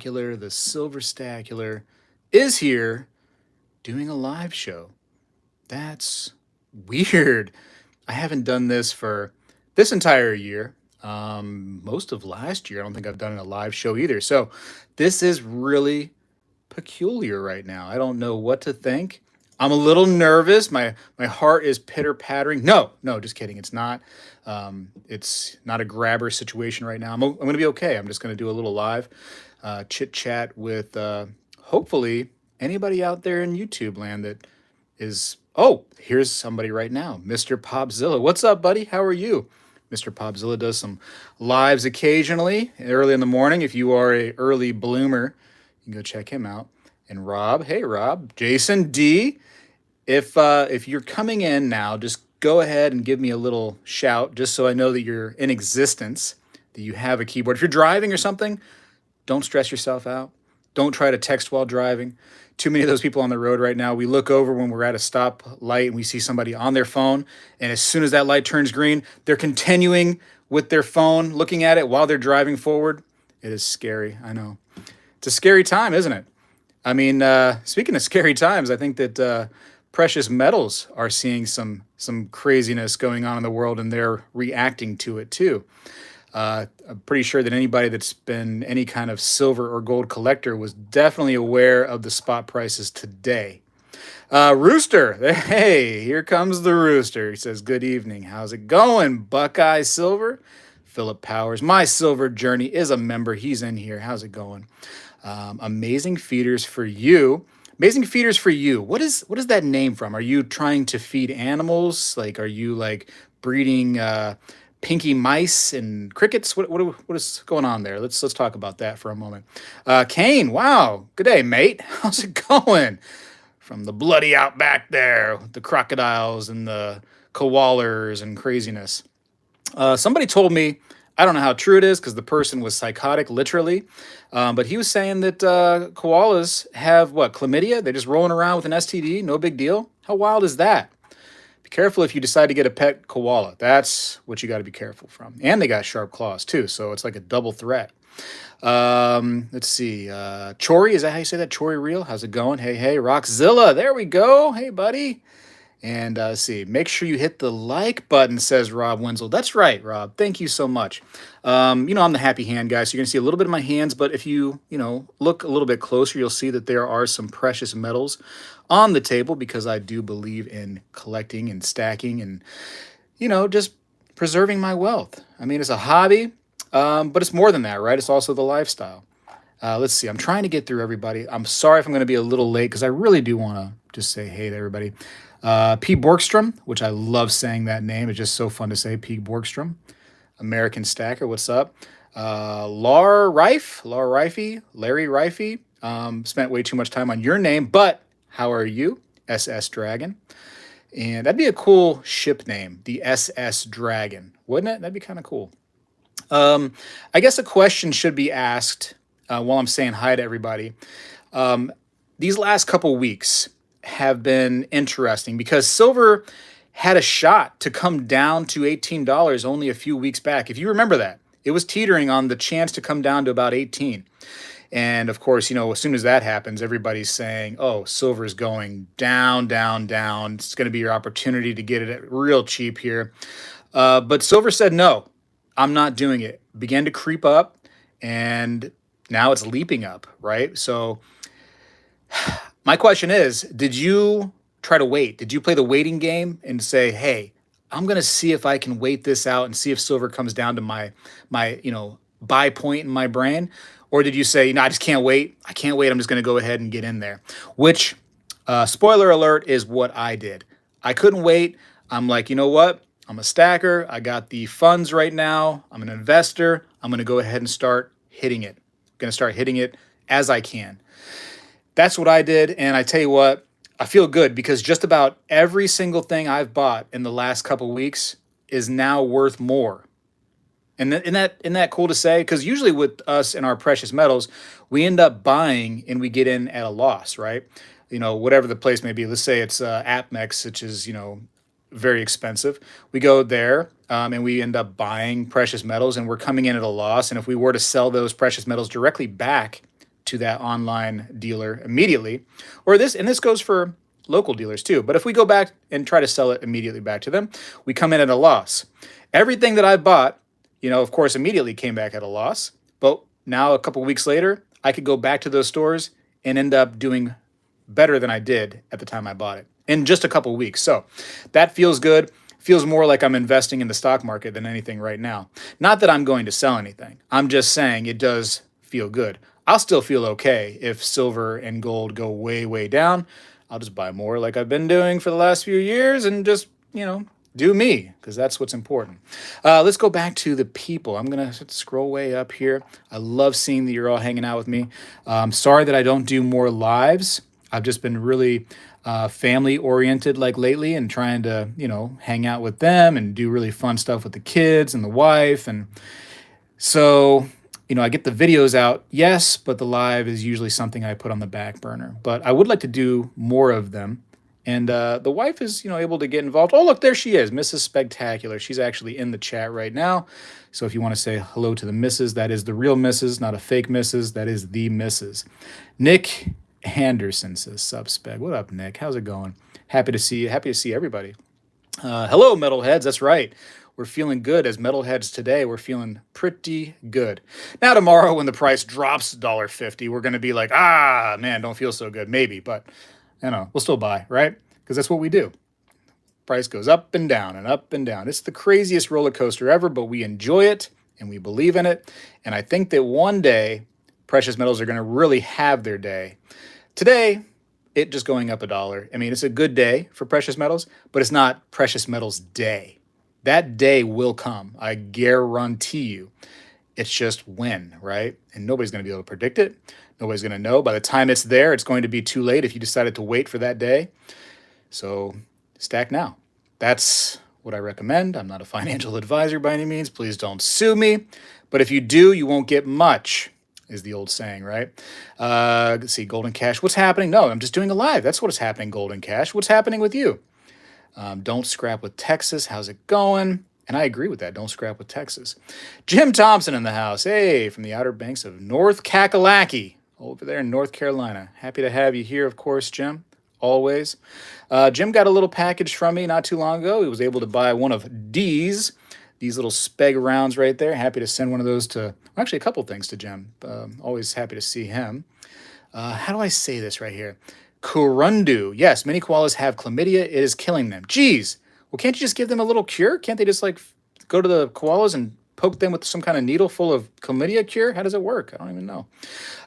The Silverstacular is here doing a live show. That's weird. I haven't done this for this entire year. Most of last year, I don't think I've done a live show either. So this is really peculiar right now. I don't know what to think. I'm a little nervous. My heart is pitter pattering. No, no, just kidding. It's not. It's not a grabber situation right now. I'm going to be okay. I'm just going to do a little live chit chat with hopefully anybody out there in YouTube land that is. Oh, here's somebody right now, Mr. Popzilla. What's up, buddy? How are you? Mr. Popzilla does some lives occasionally, early in the morning. If you are a early bloomer, you can go check him out. And Rob, hey Rob, Jason D. If you're coming in now, just go ahead and give me a little shout, just so I know that you're in existence, that you have a keyboard. If you're driving or something, don't stress yourself out. Don't try to text while driving. Too many of those people on the road right now. We look over when we're at a stop light and we see somebody on their phone, and as soon as that light turns green, they're continuing with their phone, looking at it while they're driving forward. It is scary. I know. It's a scary time, isn't it? I mean, speaking of scary times, I think that precious metals are seeing some craziness going on in the world, and they're reacting to it too. I'm pretty sure that anybody that's been any kind of silver or gold collector was definitely aware of the spot prices today. Rooster, hey, here comes the Rooster. He says, "Good evening. How's it going, Buckeye Silver?" Philip Powers, my silver journey is a member. He's in here. How's it going? Amazing feeders for you. Amazing feeders for you. What is that name from? Are you trying to feed animals? Like, are you like breeding pinky mice and crickets? What is going on there? Let's talk about that for a moment. Kane, wow, good day, mate. How's it going? From the bloody outback there, with the crocodiles and the koalas and craziness. Somebody told me, I don't know how true it is because the person was psychotic, literally, but he was saying that koalas have what, chlamydia? They're just rolling around with an STD, no big deal. How wild is that? Be careful if you decide to get a pet koala. That's what you got to be careful from. And they got sharp claws too, so it's like a double threat. Let's see. Chori, is that how you say that? Chori Real? How's it going? Hey, hey, Rockzilla. There we go. Hey, buddy. And let's see, make sure you hit the like button, says Rob Wenzel. That's right, Rob. Thank you so much. I'm the happy hand guy, so you're going to see a little bit of my hands, but if you look a little bit closer, you'll see that there are some precious metals on the table because I do believe in collecting and stacking and, just preserving my wealth. I mean, it's a hobby, but it's more than that, right? It's also the lifestyle. Let's see. I'm trying to get through everybody. I'm sorry if I'm going to be a little late because I really do want to just say hey to everybody. P. Borgstrom, which I love saying that name. It's just so fun to say. P. Borgstrom, American Stacker. What's up? Larry Rifey. Spent way too much time on your name, but how are you? SS Dragon. And that'd be a cool ship name, the SS Dragon, wouldn't it? That'd be kind of cool. I guess a question should be asked while I'm saying hi to everybody. These last couple weeks have been interesting because silver had a shot to come down to $18 only a few weeks back. If you remember that, it was teetering on the chance to come down to about 18. And of course, as soon as that happens, everybody's saying, oh, silver's going down, down, down. It's going to be your opportunity to get it at real cheap here. But silver said, no, I'm not doing it. Began to creep up, and now it's leaping up, right? So my question is, did you try to wait? Did you play the waiting game and say, hey, I'm going to see if I can wait this out and see if silver comes down to my buy point in my brain? Or did you say, no, I just can't wait. I can't wait. I'm just going to go ahead and get in there, which, spoiler alert, is what I did. I couldn't wait. I'm like, you know what? I'm a stacker. I got the funds right now. I'm an investor. I'm going to go ahead and start hitting it. I'm going to start hitting it as I can. That's what I did. And I tell you what, I feel good because just about every single thing I've bought in the last couple weeks is now worth more. And isn't that cool to say? Because usually with us and our precious metals, we end up buying and we get in at a loss, right? Whatever the place may be. Let's say it's APMEX, which is, very expensive. We go there and we end up buying precious metals and we're coming in at a loss. And if we were to sell those precious metals directly back to that online dealer immediately. Or this goes for local dealers too. But if we go back and try to sell it immediately back to them, we come in at a loss. Everything that I bought, of course, immediately came back at a loss. But now, a couple weeks later, I could go back to those stores and end up doing better than I did at the time I bought it in just a couple weeks. So that feels good. Feels more like I'm investing in the stock market than anything right now. Not that I'm going to sell anything. I'm just saying it does feel good. I'll still feel okay if silver and gold go way, way down. I'll just buy more like I've been doing for the last few years and just, do me, because that's what's important. Let's go back to the people. I'm going to scroll way up here. I love seeing that you're all hanging out with me. Sorry that I don't do more lives. I've just been really family oriented like lately and trying to, hang out with them and do really fun stuff with the kids and the wife. And so, I get the videos out, yes, but the live is usually something I put on the back burner. But I would like to do more of them. And the wife is, able to get involved. Oh, look, there she is, Mrs. Spectacular. She's actually in the chat right now. So if you want to say hello to the Mrs., that is the real Mrs., not a fake Mrs., that is the Mrs. Nick Anderson says, "Sup, Speg." What up, Nick? How's it going? Happy to see you. Happy to see everybody. Hello, metalheads. That's right. We're feeling good as metalheads today. We're feeling pretty good. Now, tomorrow, when the price drops $1.50, we're going to be like, man, don't feel so good. Maybe, but we'll still buy, right? Because that's what we do. Price goes up and down and up and down. It's the craziest roller coaster ever, but we enjoy it and we believe in it. And I think that one day, precious metals are going to really have their day. Today, it just going up $1. I mean, it's a good day for precious metals, but it's not precious metals day. That day will come. I guarantee you. It's just when, right? And nobody's going to be able to predict it. Nobody's going to know. By the time it's there, it's going to be too late if you decided to wait for that day. So stack now. That's what I recommend. I'm not a financial advisor by any means. Please don't sue me. But if you do, you won't get much, is the old saying, right? Let's see, Golden Cash. What's happening? No, I'm just doing a live. That's what is happening, Golden Cash. What's happening with you? Don't scrap with Texas. How's it going? And I agree with that. Don't scrap with Texas. Jim Thompson in the house. Hey, from the Outer Banks of North Kakalaki, over there in North Carolina. Happy to have you here, of course, Jim. Always. Jim got a little package from me not too long ago. He was able to buy one of these little Speg rounds right there. Happy to send one of those to, actually a couple things to Jim. Always happy to see him. How do I say this right here? Kurundu. Yes, many koalas have chlamydia. It is killing them. Geez. Well, can't you just give them a little cure? Can't they just go to the koalas and poke them with some kind of needle full of chlamydia cure? How does it work? I don't even know.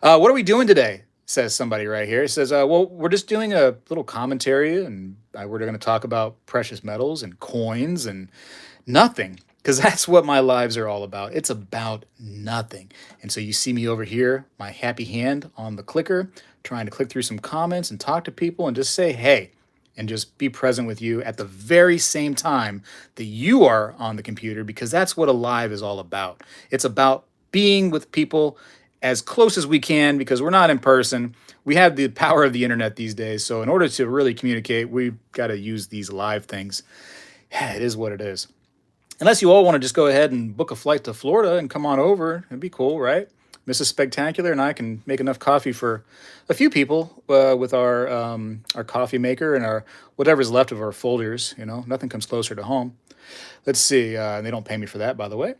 What are we doing today? Says somebody right here. It says, well, we're just doing a little commentary and we're going to talk about precious metals and coins and nothing. Because that's what my lives are all about. It's about nothing. And so you see me over here, my happy hand on the clicker, trying to click through some comments and talk to people and just say, hey, and just be present with you at the very same time that you are on the computer, because that's what a live is all about. It's about being with people as close as we can, because we're not in person. We have the power of the internet these days. So in order to really communicate, we've got to use these live things. It is what it is. Unless you all want to just go ahead and book a flight to Florida and come on over. It'd be cool, right? Mrs. Spectacular and I can make enough coffee for a few people with our coffee maker and our whatever's left of our folders. Nothing comes closer to home. Let's see. They don't pay me for that, by the way.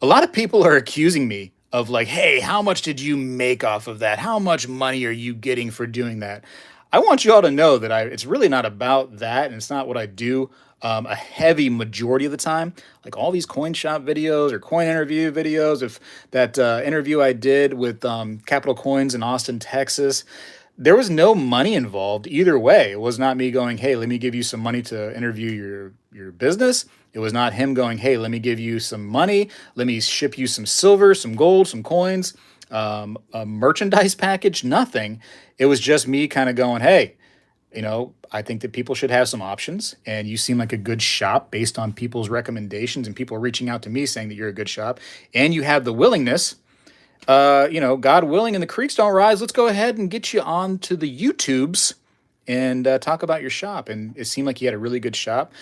A lot of people are accusing me of hey, how much did you make off of that? How much money are you getting for doing that? I want you all to know that it's really not about that, and it's not what I do a heavy majority of the time. Like all these coin shop videos or coin interview videos, if that interview I did with Capital Coins in Austin, Texas, there was no money involved either way. It was not me going, hey, let me give you some money to interview your business. It was not him going, hey, let me give you some money. Let me ship you some silver, some gold, some coins, a merchandise package, nothing. It was just me kind of going, hey, I think that people should have some options, and you seem like a good shop based on people's recommendations and people reaching out to me saying that you're a good shop, and you have the willingness, God willing, and the creeks don't rise. Let's go ahead and get you on to the YouTubes and talk about your shop. And it seemed like he had a really good shop.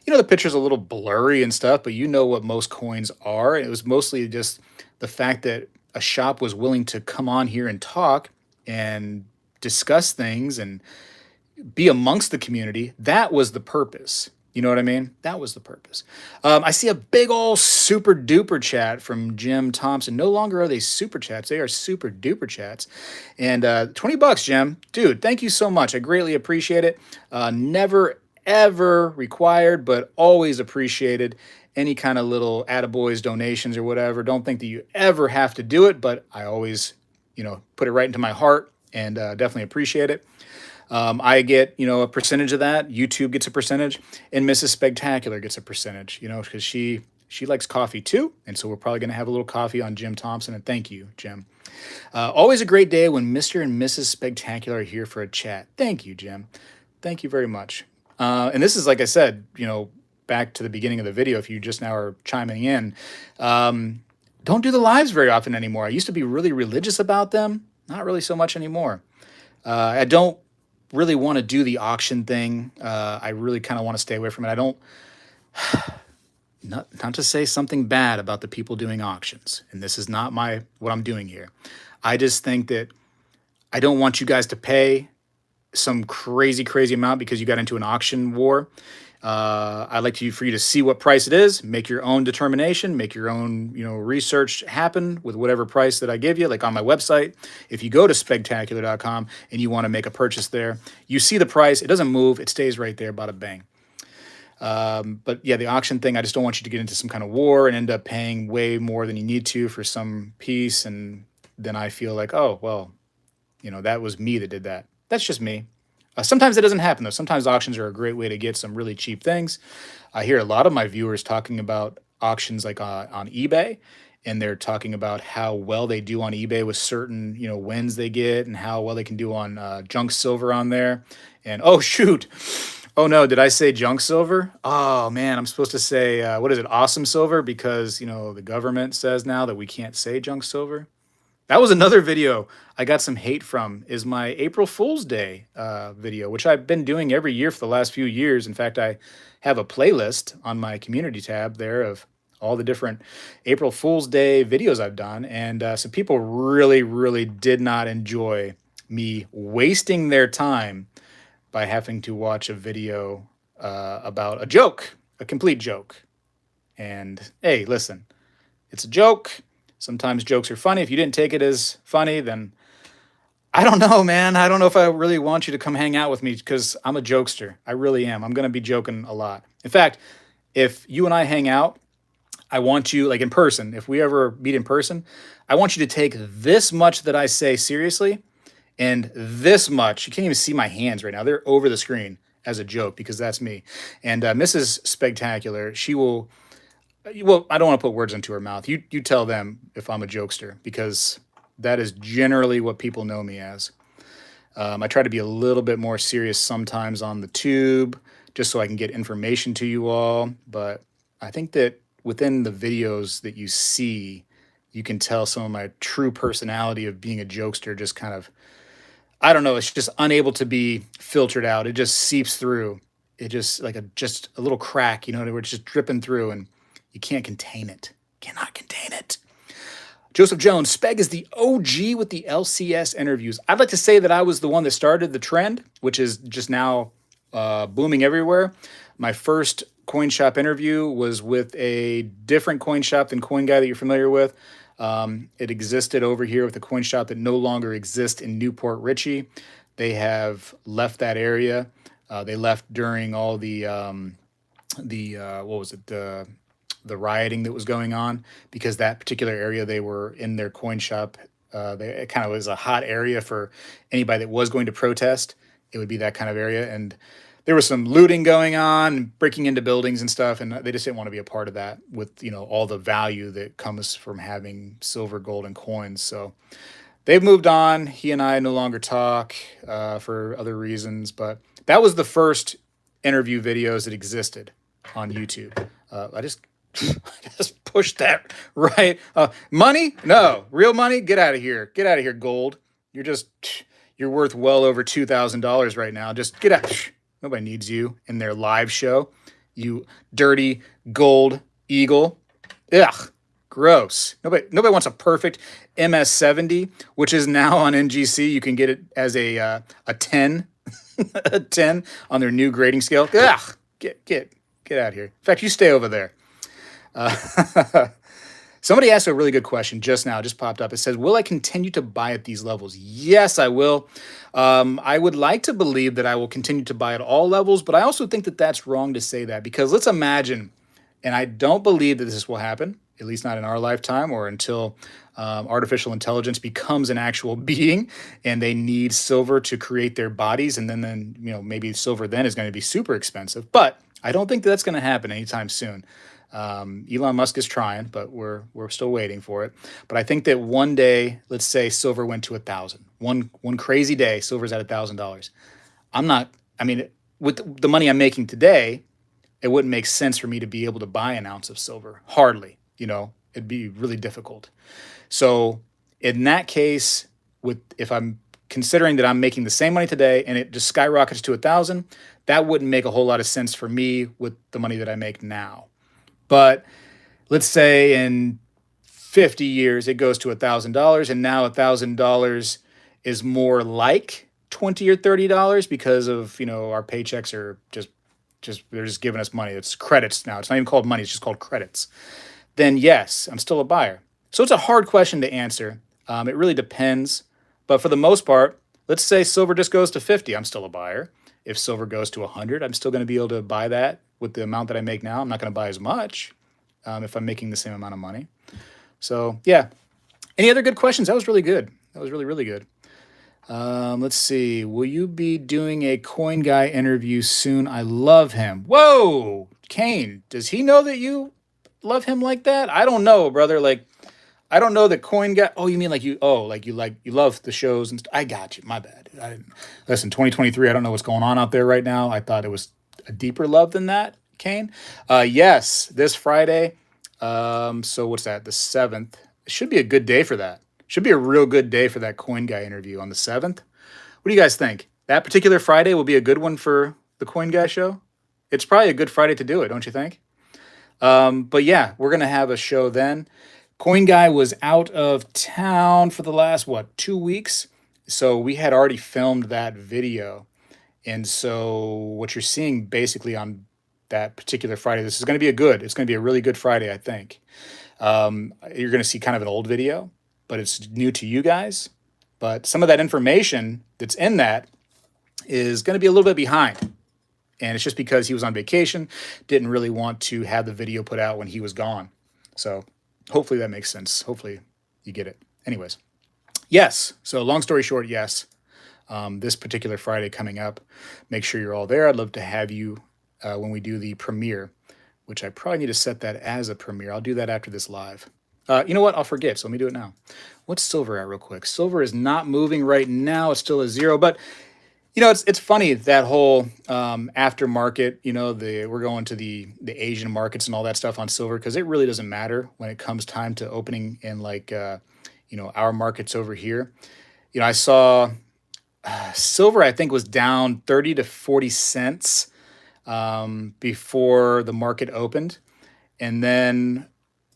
The picture's a little blurry and stuff, but you know what most coins are. It was mostly just the fact that a shop was willing to come on here and talk and discuss things and be amongst the community. That was the purpose. You know what I mean? That was the purpose. I see a big old super duper chat from Jim Thompson. No longer are they super chats; they are super duper chats. And $20, Jim, dude. Thank you so much. I greatly appreciate it. Never ever required, but always appreciated. Any kind of little attaboys donations or whatever. Don't think that you ever have to do it, but I always, put it right into my heart and definitely appreciate it. I get, a percentage of that. YouTube gets a percentage, and Mrs. Spectacular gets a percentage, because she likes coffee too, and so we're probably going to have a little coffee on Jim Thompson. And thank you, Jim. Always a great day when Mr. and Mrs. Spectacular are here for a chat. Thank you, Jim. Thank you very much. And this is, like I said, back to the beginning of the video. If you just now are chiming in, don't do the lives very often anymore. I used to be really religious about them. Not really so much anymore. I don't really want to do the auction thing. I really kind of want to stay away from it. I don't, not to say something bad about the people doing auctions, and this is not what I'm doing here. I just think that I don't want you guys to pay some crazy, crazy amount because you got into an auction war. I'd like for you to see what price it is, make your own determination, make your own, research happen with whatever price that I give you. Like on my website, if you go to spegtacular.com and you want to make a purchase there, you see the price. It doesn't move. It stays right there, bada bang. But yeah, the auction thing, I just don't want you to get into some kind of war and end up paying way more than you need to for some piece. And then I feel like, oh, well, that was me that did that. That's just me. Sometimes it doesn't happen, though. Sometimes auctions are a great way to get some really cheap things. I hear a lot of my viewers talking about auctions like on eBay, and they're talking about how well they do on eBay with certain, wins they get and how well they can do on junk silver on there. And, oh, shoot. Oh, no, did I say junk silver? Oh, man, I'm supposed to say, what is it, awesome silver? Because, the government says now that we can't say junk silver. That was another video I got some hate from, is my April Fool's Day video, which I've been doing every year for the last few years. In fact, I have a playlist on my community tab there of all the different April Fool's Day videos I've done. And so people really, really did not enjoy me wasting their time by having to watch a video about a joke, a complete joke. And hey, listen, it's a joke. Sometimes jokes are funny. If you didn't take it as funny, then I don't know, man. I don't know if I really want you to come hang out with me because I'm a jokester. I really am. I'm going to be joking a lot. In fact, if you and I hang out, I want you, like in person, if we ever meet in person, I want you to take this much that I say seriously and this much. You can't even see my hands right now. They're over the screen as a joke because that's me. And Mrs. Spectacular, she will... Well, I don't want to put words into her mouth. You tell them if I'm a jokester, because that is generally what people know me as. I try to be a little bit more serious sometimes on the tube, just so I can get information to you all. But I think that within the videos that you see, you can tell some of my true personality of being a jokester just kind of, I don't know, it's just unable to be filtered out. It just seeps through. It just like just a little crack, where it's just dripping through and you can't contain it. Cannot contain it. Joseph Jones, Speg is the OG with the LCS interviews. I'd like to say that I was the one that started the trend, which is just now booming everywhere. My first coin shop interview was with a different coin shop than Coin Guy that you're familiar with. It existed over here with a coin shop that no longer exists in Port Richey. They have left that area. They left during all the the rioting that was going on, because that particular area they were in their coin shop. It kind of was a hot area for anybody that was going to protest. It would be that kind of area. And there was some looting going on and breaking into buildings and stuff. And they just didn't want to be a part of that with, all the value that comes from having silver, gold, and coins. So they've moved on. He and I no longer talk for other reasons. But that was the first interview videos that existed on YouTube. I just pushed that right. Money? No. Real money? Get out of here. Get out of here, gold. You're worth well over $2,000 right now. Just get out. Nobody needs you in their live show. You dirty gold eagle. Ugh. Gross. Nobody wants a perfect MS70, which is now on NGC. You can get it as a 10, a 10 on their new grading scale. Ugh, get out of here. In fact, you stay over there. Uh, Somebody asked a really good question just now, just popped up. It says, will I continue to buy at these levels? Yes, I will. I would like to believe that I will continue to buy at all levels, but I also think that that's wrong to say that because let's imagine, and I don't believe that this will happen, at least not in our lifetime or until artificial intelligence becomes an actual being and they need silver to create their bodies. And then maybe silver then is going to be super expensive. But I don't think that's going to happen anytime soon. Elon Musk is trying, but we're still waiting for it. But I think that one day, let's say silver went to 1,000. One crazy day, silver's at $1,000. I'm not. I mean, with the money I'm making today, it wouldn't make sense for me to be able to buy an ounce of silver. Hardly. It'd be really difficult. So in that case, if I'm considering that I'm making the same money today and it just skyrockets to 1,000, that wouldn't make a whole lot of sense for me with the money that I make now. But let's say in 50 years it goes to $1,000, and now $1,000 is more like $20 or $30 because of our paychecks are just they're just giving us money. It's credits now. It's not even called money. It's just called credits. Then yes, I'm still a buyer. So it's a hard question to answer. It really depends. But for the most part, let's say silver just goes to 50. I'm still a buyer. If silver goes to 100, I'm still going to be able to buy that with the amount that I make now. I'm not going to buy as much if I'm making the same amount of money. So yeah. Any other good questions? That was really good. That was really, really good. Let's see. Will you be doing a Coin Guy interview soon? I love him. Whoa, Kane, does he know that you love him like that? I don't know, brother. Like, I don't know that Coin Guy. Oh, you mean like you? Oh, like you love the shows and I got you. My bad. I didn't listen. 2023. I don't know what's going on out there right now. I thought it was a deeper love than that, Kane. Yes, this Friday. So what's that? The 7th. It should be a good day for that. Should be a real good day for that Coin Guy interview on the 7th. What do you guys think? That particular Friday will be a good one for the Coin Guy show. It's probably a good Friday to do it, don't you think? But yeah, we're gonna have a show then. Coin Guy was out of town for the last 2 weeks, so we had already filmed that video, and so what you're seeing basically on that particular Friday, this is going to be it's going to be a really good Friday, I think. You're going to see kind of an old video, but it's new to you guys. But some of that information that's in that is going to be a little bit behind. And it's just because he was on vacation, didn't really want to have the video put out when he was gone. So hopefully that makes sense. Hopefully you get it. Anyways, yes. So long story short, yes. This particular Friday coming up, make sure you're all there. I'd love to have you when we do the premiere, which I probably need to set that as a premiere. I'll do that after this live. You know what? I'll forget. So let me do it now. What's silver at real quick? Silver is not moving right now. It's still a zero, but it's funny that whole aftermarket. We're going to the Asian markets and all that stuff on silver because it really doesn't matter when it comes time to opening in our markets over here. I saw silver I think was down 30 to 40 cents before the market opened, and then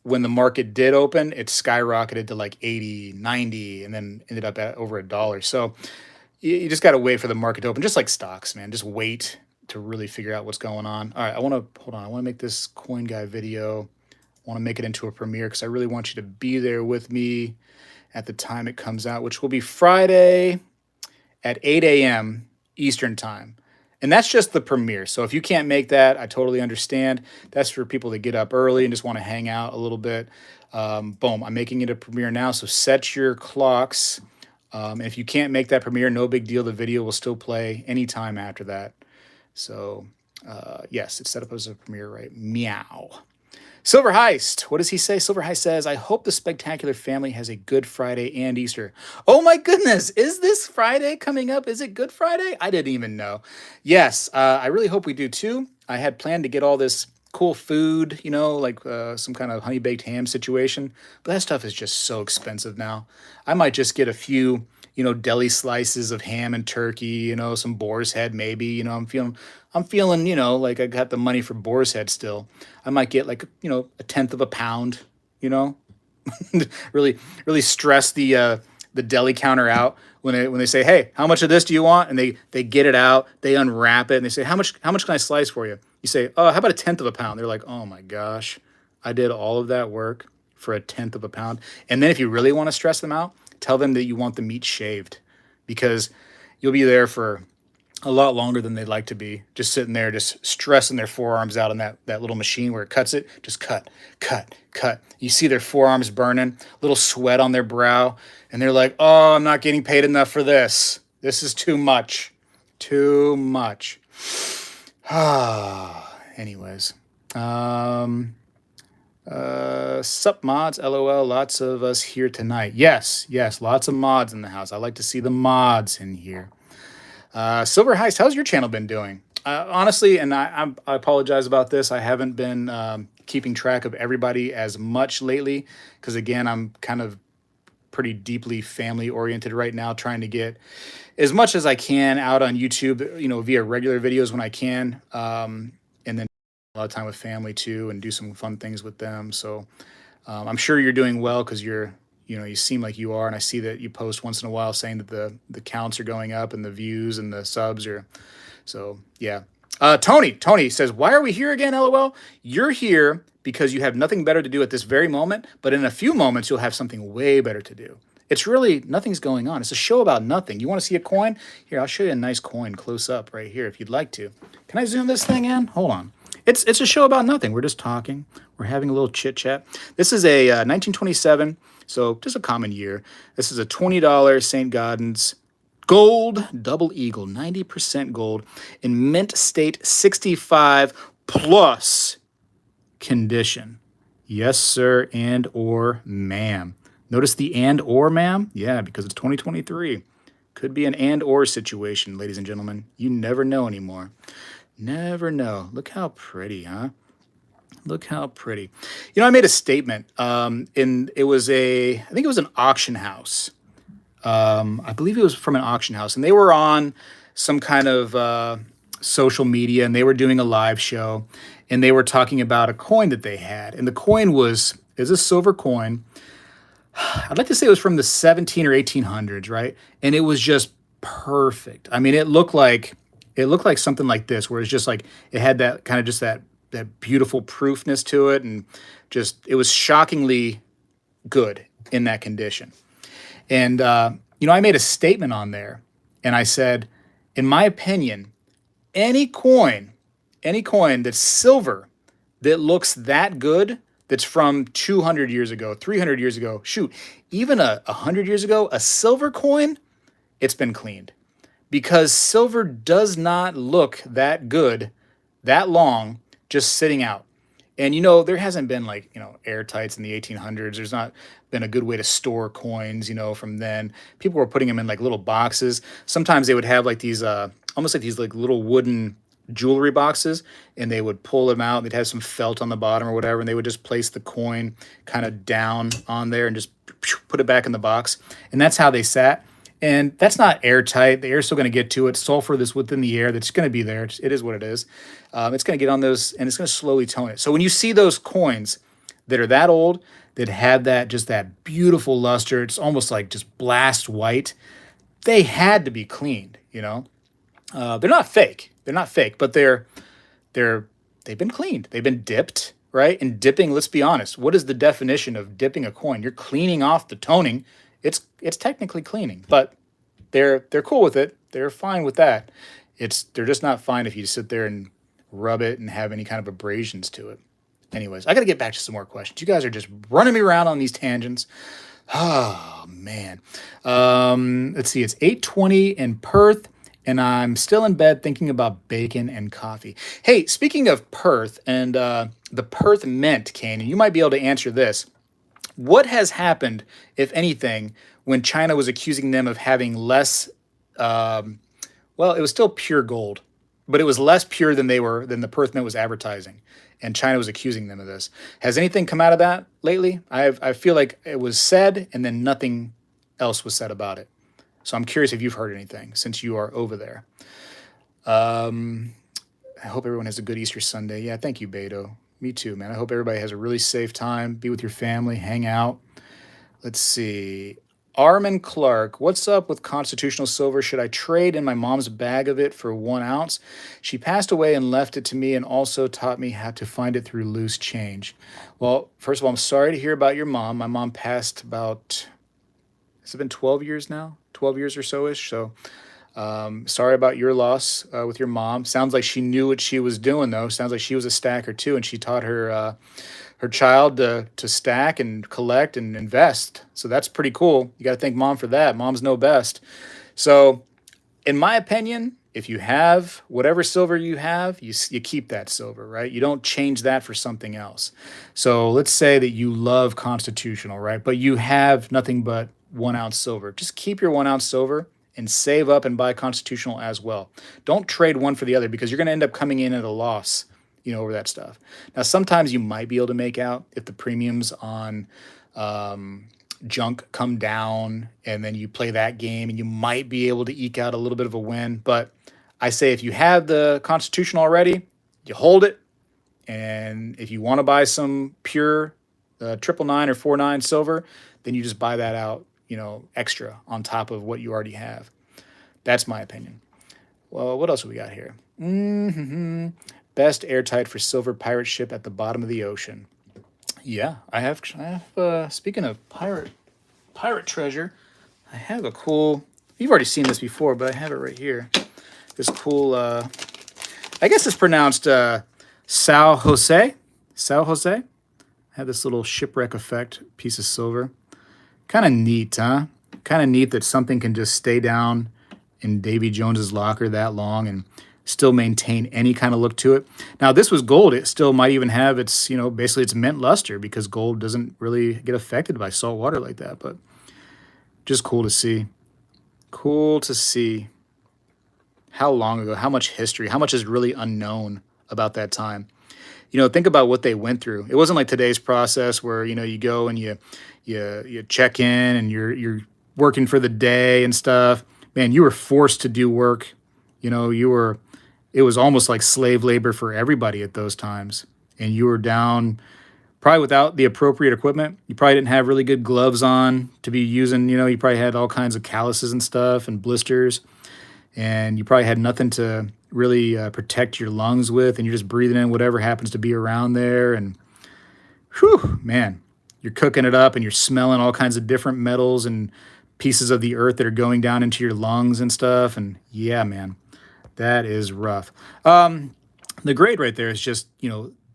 when the market did open, it skyrocketed to like 80, 90, and then ended up at over $1. So you just got to wait for the market to open, just like stocks, man. Just wait to really figure out what's going on. All right, hold on. I want to make this Coin Guy video. I want to make it into a premiere because I really want you to be there with me at the time it comes out, which will be Friday at 8 a.m. Eastern time. And that's just the premiere. So if you can't make that, I totally understand. That's for people that get up early and just want to hang out a little bit. Boom, I'm making it a premiere now. So set your clocks. If you can't make that premiere, no big deal. The video will still play anytime after that. So yes, it's set up as a premiere, right? Meow. Silver Heist. What does he say? Silver Heist says, I hope the Spectacular family has a good Friday and Easter. Oh my goodness. Is this Friday coming up? Is it Good Friday? I didn't even know. Yes, I really hope we do too. I had planned to get all this cool food, like some kind of honey baked ham situation. But that stuff is just so expensive now. I might just get a few, deli slices of ham and turkey, some boar's head maybe. I'm feeling, like I got the money for boar's head still. I might get like, a tenth of a pound, really, really stress the deli counter out when they say, "Hey, how much of this do you want?" And they get it out, they unwrap it, and they say, "How much can I slice for you?" You say, "Oh, how about a tenth of a pound?" They're like, "Oh my gosh, I did all of that work for a tenth of a pound." And then if you really want to stress them out, tell them that you want the meat shaved, because you'll be there for a lot longer than they'd like to be, just sitting there, just stressing their forearms out on that little machine where it cuts it. Just cut, cut, cut. You see their forearms burning, little sweat on their brow, and they're like, "Oh, I'm not getting paid enough for this. This is too much, too much." Ah, anyways, um, sup mods, lol. Lots of us here tonight. Yes, yes, lots of mods in the house. I like to see the mods in here. Silver Heist, how's your channel been doing? Honestly, and I apologize about this. I haven't been keeping track of everybody as much lately because, again, I'm kind of pretty deeply family oriented right now, trying to get as much as I can out on YouTube, via regular videos when I can, and then a lot of time with family too, and do some fun things with them. So I'm sure you're doing well because you seem like you are, and I see that you post once in a while saying that the counts are going up and the views and the subs are. So yeah. Tony says, "Why are we here again? LOL. You're here because you have nothing better to do at this very moment, but in a few moments you'll have something way better to do. It's really nothing's going on. It's a show about nothing. You want to see a coin? Here, I'll show you a nice coin close up right here if you'd like to. Can I zoom this thing in? Hold on. It's a show about nothing. We're just talking. We're having a little chit chat. This is a 1927, so just a common year. This is a $20 St. Gaudens gold double eagle, 90% gold in mint state 65 plus condition. Yes, sir, and or ma'am. Notice the and or ma'am? Yeah, because it's 2023. Could be an and or situation, ladies and gentlemen. You never know anymore. Never know. Look how pretty, huh? Look how pretty. I made a statement. I think it was an auction house. I believe it was from an auction house, and they were on some kind of social media, and they were doing a live show, and they were talking about a coin that they had, and the coin is a silver coin. I'd like to say it was from the 17 or 1800s, right? And it was just perfect. I mean, it looked like something like this, where it's just like it had that kind of just that beautiful proofness to it, and just it was shockingly good in that condition. And I made a statement on there, and I said, in my opinion, any coin, that's silver that looks that good, that's from 200 years ago, 300 years ago, shoot, even 100 years ago, a silver coin, it's been cleaned, because silver does not look that good that long just sitting out. And there hasn't been like, airtights in the 1800s. There's not been a good way to store coins, from then. People were putting them in like little boxes. Sometimes they would have like these, almost like these like little wooden jewelry boxes, and they would pull them out. They'd have some felt on the bottom or whatever, and they would just place the coin kind of down on there and just put it back in the box. And that's how they sat. And that's not airtight. The air's still going to get to it. Sulfur that's within the air, that's going to be there. It is what it is. It's going to get on those, and it's going to slowly tone it. So when you see those coins that are that old, that have that beautiful luster, it's almost like just blast white, they had to be cleaned. They're not fake. They're not fake, but they've been cleaned. They've been dipped, right? And dipping, let's be honest, what is the definition of dipping a coin? You're cleaning off the toning. It's technically cleaning, but they're cool with it. They're fine with that. They're just not fine if you sit there and rub it and have any kind of abrasions to it. Anyways, I got to get back to some more questions. You guys are just running me around on these tangents. Oh man. Let's see. It's 8:20 in Perth, and I'm still in bed thinking about bacon and coffee. Hey, speaking of Perth and the Perth Mint, Kane, and you might be able to answer this. What has happened, if anything, when China was accusing them of having less? Well, it was still pure gold, but it was less pure than the Perth Mint was advertising, and China was accusing them of this. Has anything come out of that lately? I feel like it was said, and then nothing else was said about it. So I'm curious if you've heard anything since you are over there. I hope everyone has a good Easter Sunday. Yeah, thank you, Beto. Me too, man. I hope everybody has a really safe time. Be with your family, hang out. Let's see. Armin Clark, what's up with constitutional silver? Should I trade in my mom's bag of it for 1 ounce? She passed away and left it to me and also taught me how to find it through loose change. Well, first of all, I'm sorry to hear about your mom. My mom passed about, has it been 12 years now? 12 years or so ish. So sorry about your loss with your mom. Sounds like she knew what she was doing, though. Sounds like she was a stacker too, and she taught her child to stack and collect and invest. So that's pretty cool. You got to thank mom for that. Moms know best. So, in my opinion, if you have whatever silver you have, you keep that silver, right? You don't change that for something else. So let's say that you love constitutional, right? But you have nothing but 1 ounce silver. Just keep your 1 ounce silver and save up and buy constitutional as well. Don't trade one for the other because you're going to end up coming in at a loss, over that stuff. Now, sometimes you might be able to make out if the premiums on junk come down and then you play that game and you might be able to eke out a little bit of a win. But I say if you have the constitution already, you hold it. And if you want to buy some pure 999 or 49 silver, then you just buy that out, extra on top of what you already have. That's my opinion. Well, what else have we got here? Best airtight for silver pirate ship at the bottom of the ocean. Yeah, I have. Speaking of pirate treasure, I have a cool. You've already seen this before, but I have it right here. This cool. I guess it's pronounced Sao Jose. Sao Jose. I have this little shipwreck effect piece of silver. Kind of neat, huh? Kind of neat that something can just stay down in Davy Jones's locker that long and still maintain any kind of look to it. Now, this was gold. It still might even have its, basically its mint luster because gold doesn't really get affected by salt water like that. But just cool to see. Cool to see how long ago, how much history, how much is really unknown about that time. Think about what they went through. It wasn't like today's process where, you go and you check in and you're working for the day and stuff. Man, you were forced to do work. It was almost like slave labor for everybody at those times. And you were down probably without the appropriate equipment. You probably didn't have really good gloves on to be using, you probably had all kinds of calluses and stuff and blisters. And you probably had nothing to really protect your lungs with. And you're just breathing in whatever happens to be around there. And whew, man, you're cooking it up and you're smelling all kinds of different metals and pieces of the earth that are going down into your lungs and stuff. And yeah, man. That is rough. The grade right there is just,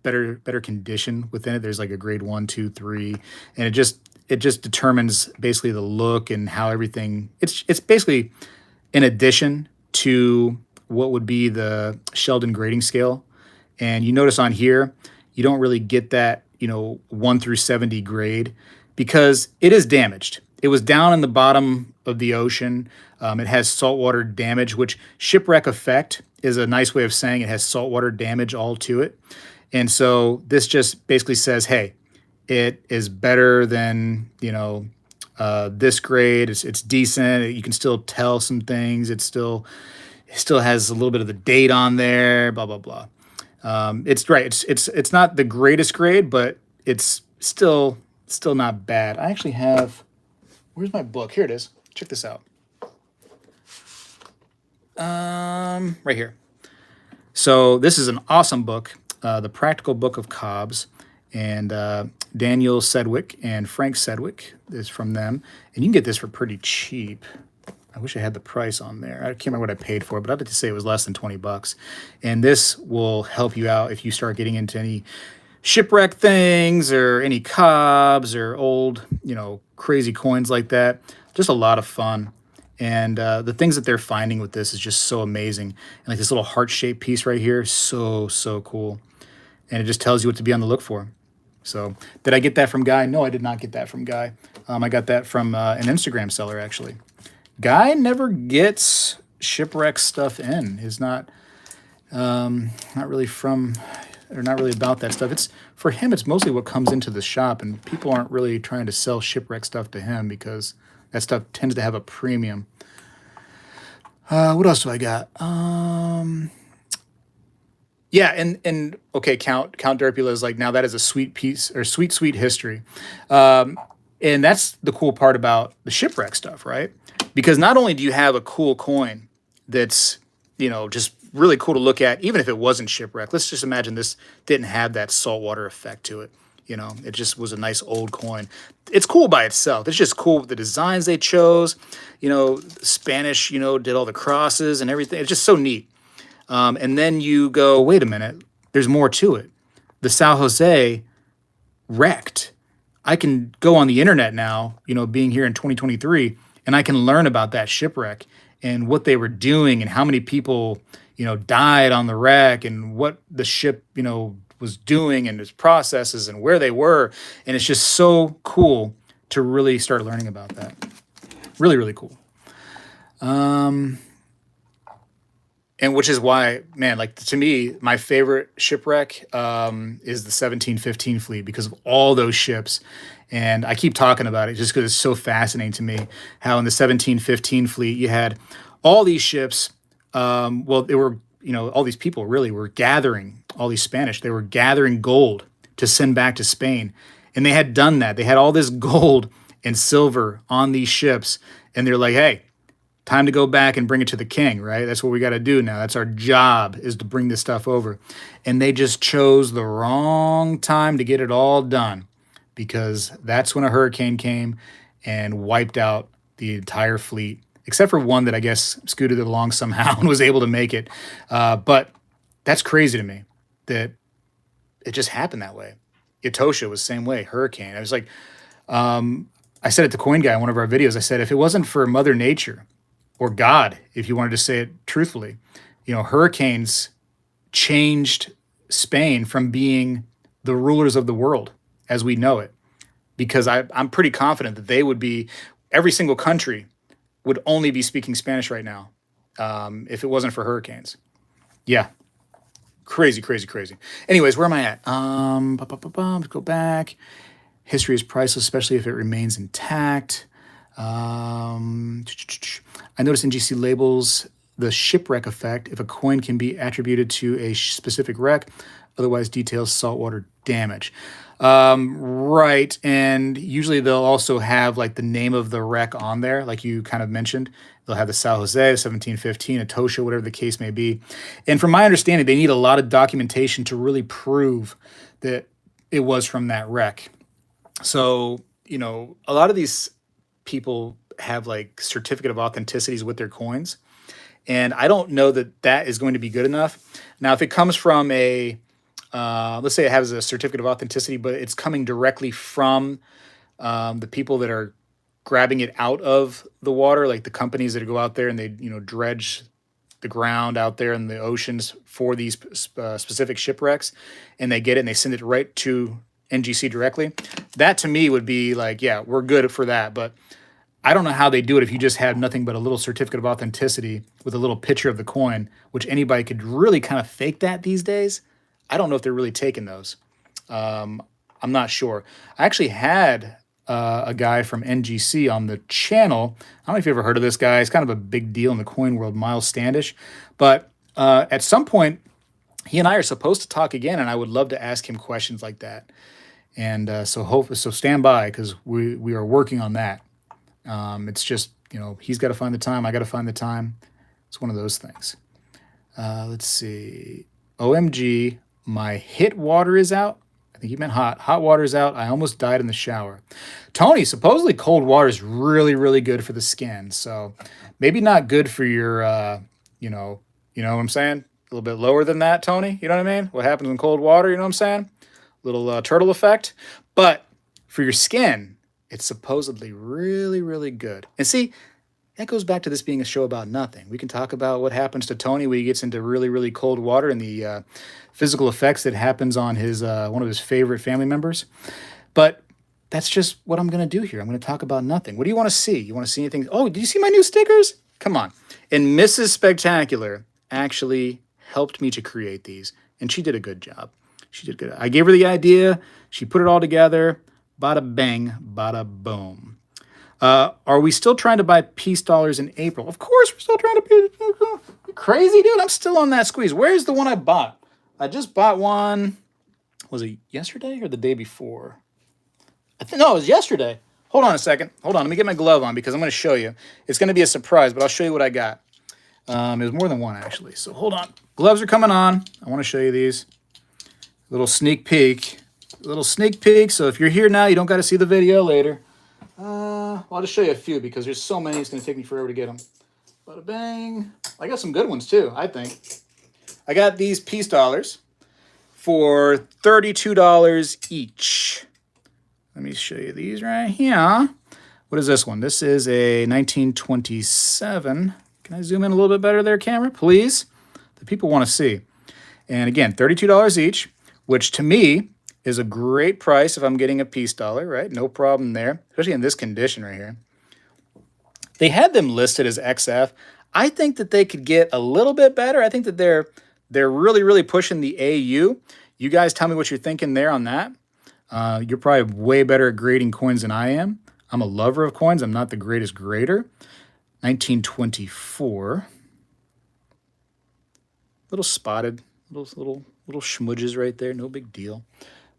better condition within it. There's like a grade 1, 2, 3, and it just determines basically the look and how everything. It's basically in addition to what would be the Sheldon grading scale. And you notice on here, you don't really get that 1 through 70 grade because it is damaged. It was down in the bottom of the ocean. It has saltwater damage, which shipwreck effect is a nice way of saying it has saltwater damage all to it. And so this just basically says, hey, it is better than, this grade. It's decent. You can still tell some things. It still has a little bit of the date on there, blah, blah, blah. It's right. It's not the greatest grade, but it's still not bad. I actually have, where's my book? Here it is. Check this out. Right here. So this is an awesome book, The Practical Book of Cobs, and Daniel Sedgwick and Frank Sedgwick is from them. And you can get this for pretty cheap. I wish I had the price on there. I can't remember what I paid for it, but I'd like to say it was less than $20. And this will help you out if you start getting into any shipwreck things or any cobs or old, crazy coins like that. Just a lot of fun. And the things that they're finding with this is just so amazing. And like this little heart-shaped piece right here, so cool. And it just tells you what to be on the look for. So did I get that from Guy? No, I did not get that from Guy. I got that from an Instagram seller, actually. Guy never gets shipwreck stuff in. He's not really from, or not really about that stuff. It's for him, it's mostly what comes into the shop, and people aren't really trying to sell shipwreck stuff to him because that stuff tends to have a premium. What else do I got? Yeah, and okay, Count Derpula is like, now that is a sweet piece or sweet history. And that's the cool part about the shipwreck stuff, right? Because not only do you have a cool coin that's, just really cool to look at, even if it wasn't shipwreck. Let's just imagine this didn't have that saltwater effect to it. It just was a nice old coin. It's cool by itself. It's just cool with the designs they chose. Spanish, did all the crosses and everything. It's just so neat. And then you go, wait a minute, there's more to it. The San Jose wrecked. I can go on the internet now, being here in 2023, and I can learn about that shipwreck and what they were doing and how many people, died on the wreck and what the ship, was doing and its processes and where they were. And it's just so cool to really start learning about that. Really, really cool. And which is why, man, like to me, my favorite shipwreck is the 1715 fleet because of all those ships. And I keep talking about it just because it's so fascinating to me how in the 1715 fleet you had all these ships. Well, they were, all these people really were gathering, all these Spanish, they were gathering gold to send back to Spain. And they had done that. They had all this gold and silver on these ships. And they're like, hey, time to go back and bring it to the king, right? That's what we got to do now. That's our job, is to bring this stuff over. And they just chose the wrong time to get it all done because that's when a hurricane came and wiped out the entire fleet, except for one that I guess scooted it along somehow and was able to make it. But that's crazy to me that it just happened that way. Etosha was the same way, hurricane. I was like, I said it to Coin Guy in one of our videos. I said, if it wasn't for Mother Nature, or God, if you wanted to say it truthfully, hurricanes changed Spain from being the rulers of the world as we know it. Because I'm pretty confident that every single country would only be speaking Spanish right now if it wasn't for hurricanes. Yeah. Crazy, crazy, crazy. Anyways, where am I at? Let's go back. History is priceless, especially if it remains intact. I noticed NGC labels the shipwreck effect if a coin can be attributed to a specific wreck, otherwise details saltwater damage. Right, and usually they'll also have like the name of the wreck on there, like you kind of mentioned. They'll have the San Jose, 1715, Etosha, whatever the case may be. And from my understanding, they need a lot of documentation to really prove that it was from that wreck. So, a lot of these people have like certificate of authenticities with their coins. And I don't know that that is going to be good enough. Now, if it comes from let's say it has a certificate of authenticity, but it's coming directly from the people that are grabbing it out of the water, like the companies that go out there and they, dredge the ground out there in the oceans for these specific shipwrecks, and they get it and they send it right to NGC directly. That to me would be like, yeah, we're good for that. But I don't know how they do it if you just have nothing but a little certificate of authenticity with a little picture of the coin, which anybody could really kind of fake that these days. I don't know if they're really taking those. I'm not sure. I actually had a guy from NGC on the channel. I don't know if you ever heard of this guy. He's kind of a big deal in the coin world, Miles Standish. But at some point, he and I are supposed to talk again, and I would love to ask him questions like that. And so stand by because we are working on that. It's just, he's got to find the time. I got to find the time. It's one of those things. Let's see. OMG, my hit water is out. I think he meant hot. Hot water is out. I almost died in the shower. Tony, supposedly cold water is really, really good for the skin. So maybe not good for your, you know what I'm saying? A little bit lower than that, Tony. You know what I mean? What happens in cold water, you know what I'm saying? Little turtle effect. But for your skin, it's supposedly really, really good. And see, that goes back to this being a show about nothing. We can talk about what happens to Tony when he gets into really, really cold water and the physical effects that happens on his one of his favorite family members. But that's just what I'm going to do here. I'm going to talk about nothing. What do you want to see? You want to see anything? Oh, do you see my new stickers? Come on. And Mrs. Spegtacular actually helped me to create these, and she did a good job. She did good. I gave her the idea. She put it all together. Bada bang, bada boom. Are we still trying to buy peace dollars in April? Of course we're still trying to be crazy, dude. I'm still on that squeeze. Where's the one I bought? I just bought one. Was it yesterday or the day before? No, it was yesterday. Hold on a second. Hold on. Let me get my glove on because I'm going to show you. It's going to be a surprise, but I'll show you what I got. It was more than one, actually. So hold on. Gloves are coming on. I want to show you these. Little sneak peek. Little sneak peek. So if you're here now, you don't got to see the video later. Well, I'll just show you a few because there's so many. It's going to take me forever to get them. Bada bang. I got some good ones, too, I think. I got these peace dollars for $32 each. Let me show you these right here. What is this one? This is a 1927. Can I zoom in a little bit better there, camera, please? The people want to see. And again, $32 each, which to me is a great price if I'm getting a peace dollar, right? No problem there, especially in this condition right here. They had them listed as XF. I think that they could get a little bit better. I think that they're really, really pushing the AU. You guys tell me what you're thinking there on that. You're probably way better at grading coins than I am. I'm a lover of coins. I'm not the greatest grader. 1924. Little spotted, little schmudges right there. No big deal.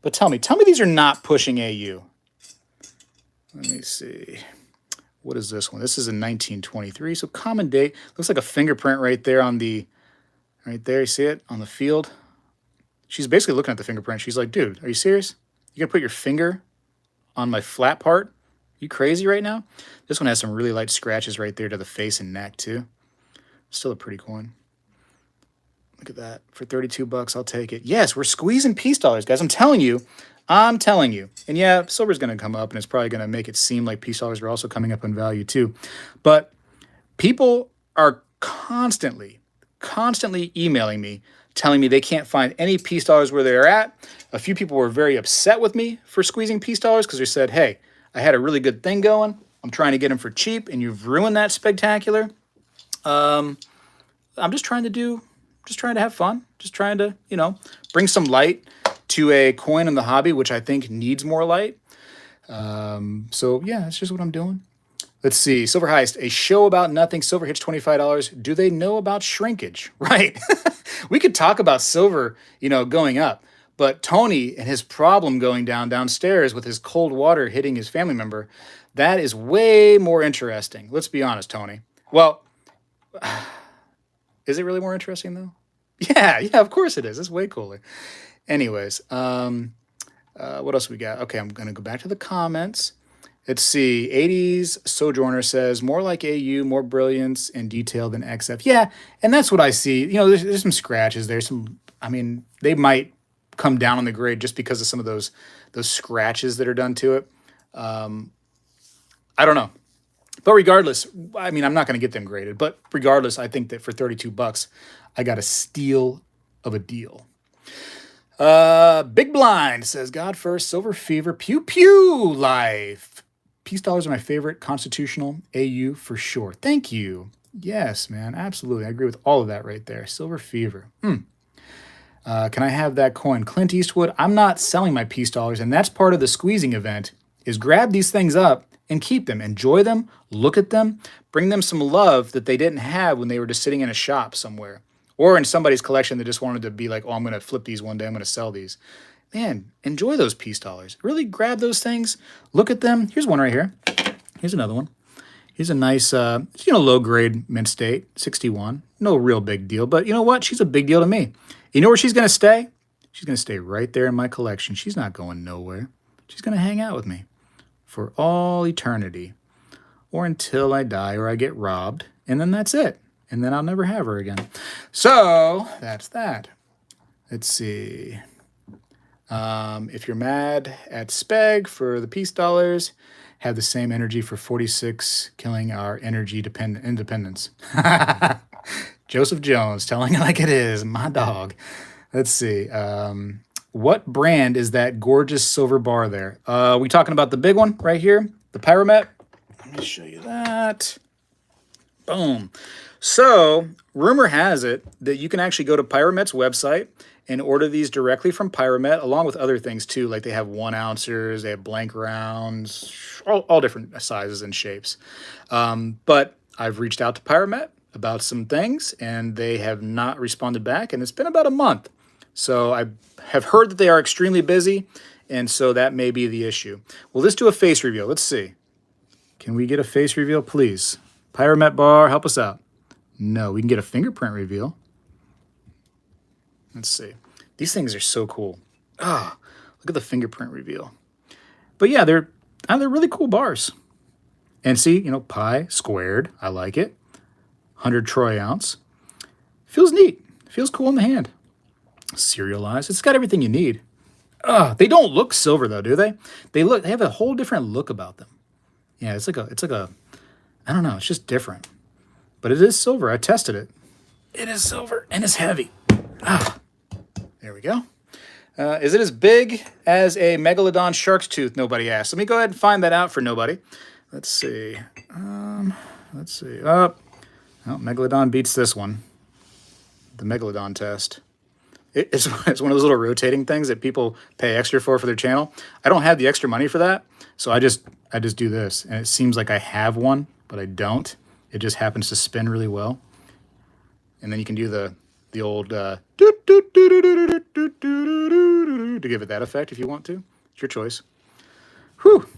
But tell me these are not pushing AU. Let me see. What is this one? This is a 1923. So common date. Looks like a fingerprint right there on the, right there. You see it on the field? She's basically looking at the fingerprint. She's like, dude, are you serious? You gonna put your finger on my flat part? You crazy right now? This one has some really light scratches right there to the face and neck too. Still a pretty coin. Look at that. For 32 bucks, I'll take it. Yes, we're squeezing peace dollars, guys. I'm telling you. And yeah, silver's going to come up, and it's probably going to make it seem like peace dollars are also coming up in value too. But people are constantly emailing me, telling me they can't find any peace dollars where they're at. A few people were very upset with me for squeezing peace dollars because they said, hey, I had a really good thing going. I'm trying to get them for cheap, and you've ruined that spectacular. I'm just trying to have fun, just trying to, bring some light to a coin in the hobby, which I think needs more light. So yeah, that's just what I'm doing. Let's see. Silver Heist, a show about nothing. Silver hits $25. Do they know about shrinkage? Right. We could talk about silver, going up. But Tony and his problem going downstairs with his cold water hitting his family member, that is way more interesting. Let's be honest, Tony. Well, is it really more interesting, though? Yeah, of course it is. It's way cooler. Anyways, what else we got? Okay, I'm going to go back to the comments. Let's see. 80s Sojourner says, more like AU, more brilliance and detail than XF. Yeah, and that's what I see. There's some scratches. They might come down on the grade just because of some of those scratches that are done to it. I don't know. But regardless, I'm not going to get them graded. But regardless, I think that for 32 bucks, I got a steal of a deal. Big Blind says, God first, Silver Fever, pew pew life. Peace dollars are my favorite. Constitutional AU for sure. Thank you. Yes, man, absolutely. I agree with all of that right there. Silver Fever. Can I have that coin? Clint Eastwood, I'm not selling my peace dollars, and that's part of the squeezing event, is grab these things up and keep them. Enjoy them, look at them, bring them some love that they didn't have when they were just sitting in a shop somewhere. Or in somebody's collection that just wanted to be like, oh, I'm going to flip these one day, I'm going to sell these. Man, enjoy those peace dollars. Really grab those things, look at them. Here's one right here. Here's another one. Here's a nice, low-grade mint state, 61. No real big deal, but you know what? She's a big deal to me. You know where she's going to stay? She's going to stay right there in my collection. She's not going nowhere. She's going to hang out with me for all eternity, or until I die or I get robbed, and then that's it. And then I'll never have her again. So that's that. Let's see. If you're mad at Speg for the peace dollars, have the same energy for 46, killing our energy independence. Joseph Jones, telling it like it is, my dog. Let's see. What brand is that gorgeous silver bar there? We talking about the big one right here? The Pyromet? Let me show you that. Boom. So, rumor has it that you can actually go to Pyromet's website and order these directly from Pyromet, along with other things too, like they have 1 ounces, they have blank rounds, all different sizes and shapes. But I've reached out to Pyromet about some things, and they have not responded back, and it's been about a month. So I have heard that they are extremely busy, and so that may be the issue. Well, let's do a face reveal. Let's see. Can we get a face reveal, please? Pyromet Bar, help us out. No, we can get a fingerprint reveal. Let's see. These things are so cool. Ah, look at the fingerprint reveal. But yeah, they're really cool bars. And see, pi squared. I like it. 100 troy ounce. Feels neat. Feels cool in the hand. Serialized. It's got everything you need. They don't look silver though, do they? They have a whole different look about them. Yeah, it's like a, I don't know, it's just different. But it is silver. I tested it. It is silver and it's heavy. There we go. Is it as big as a megalodon shark's tooth? Nobody asked. Let me go ahead and find that out for nobody. Let's see. Let's see. Oh, megalodon beats this one. The megalodon test. It's one of those little rotating things that people pay extra for their channel. I don't have the extra money for that, so I just do this, and it seems like I have one, but I don't. It just happens to spin really well, and then you can do the old to give it that effect if you want to. It's your choice. Whew.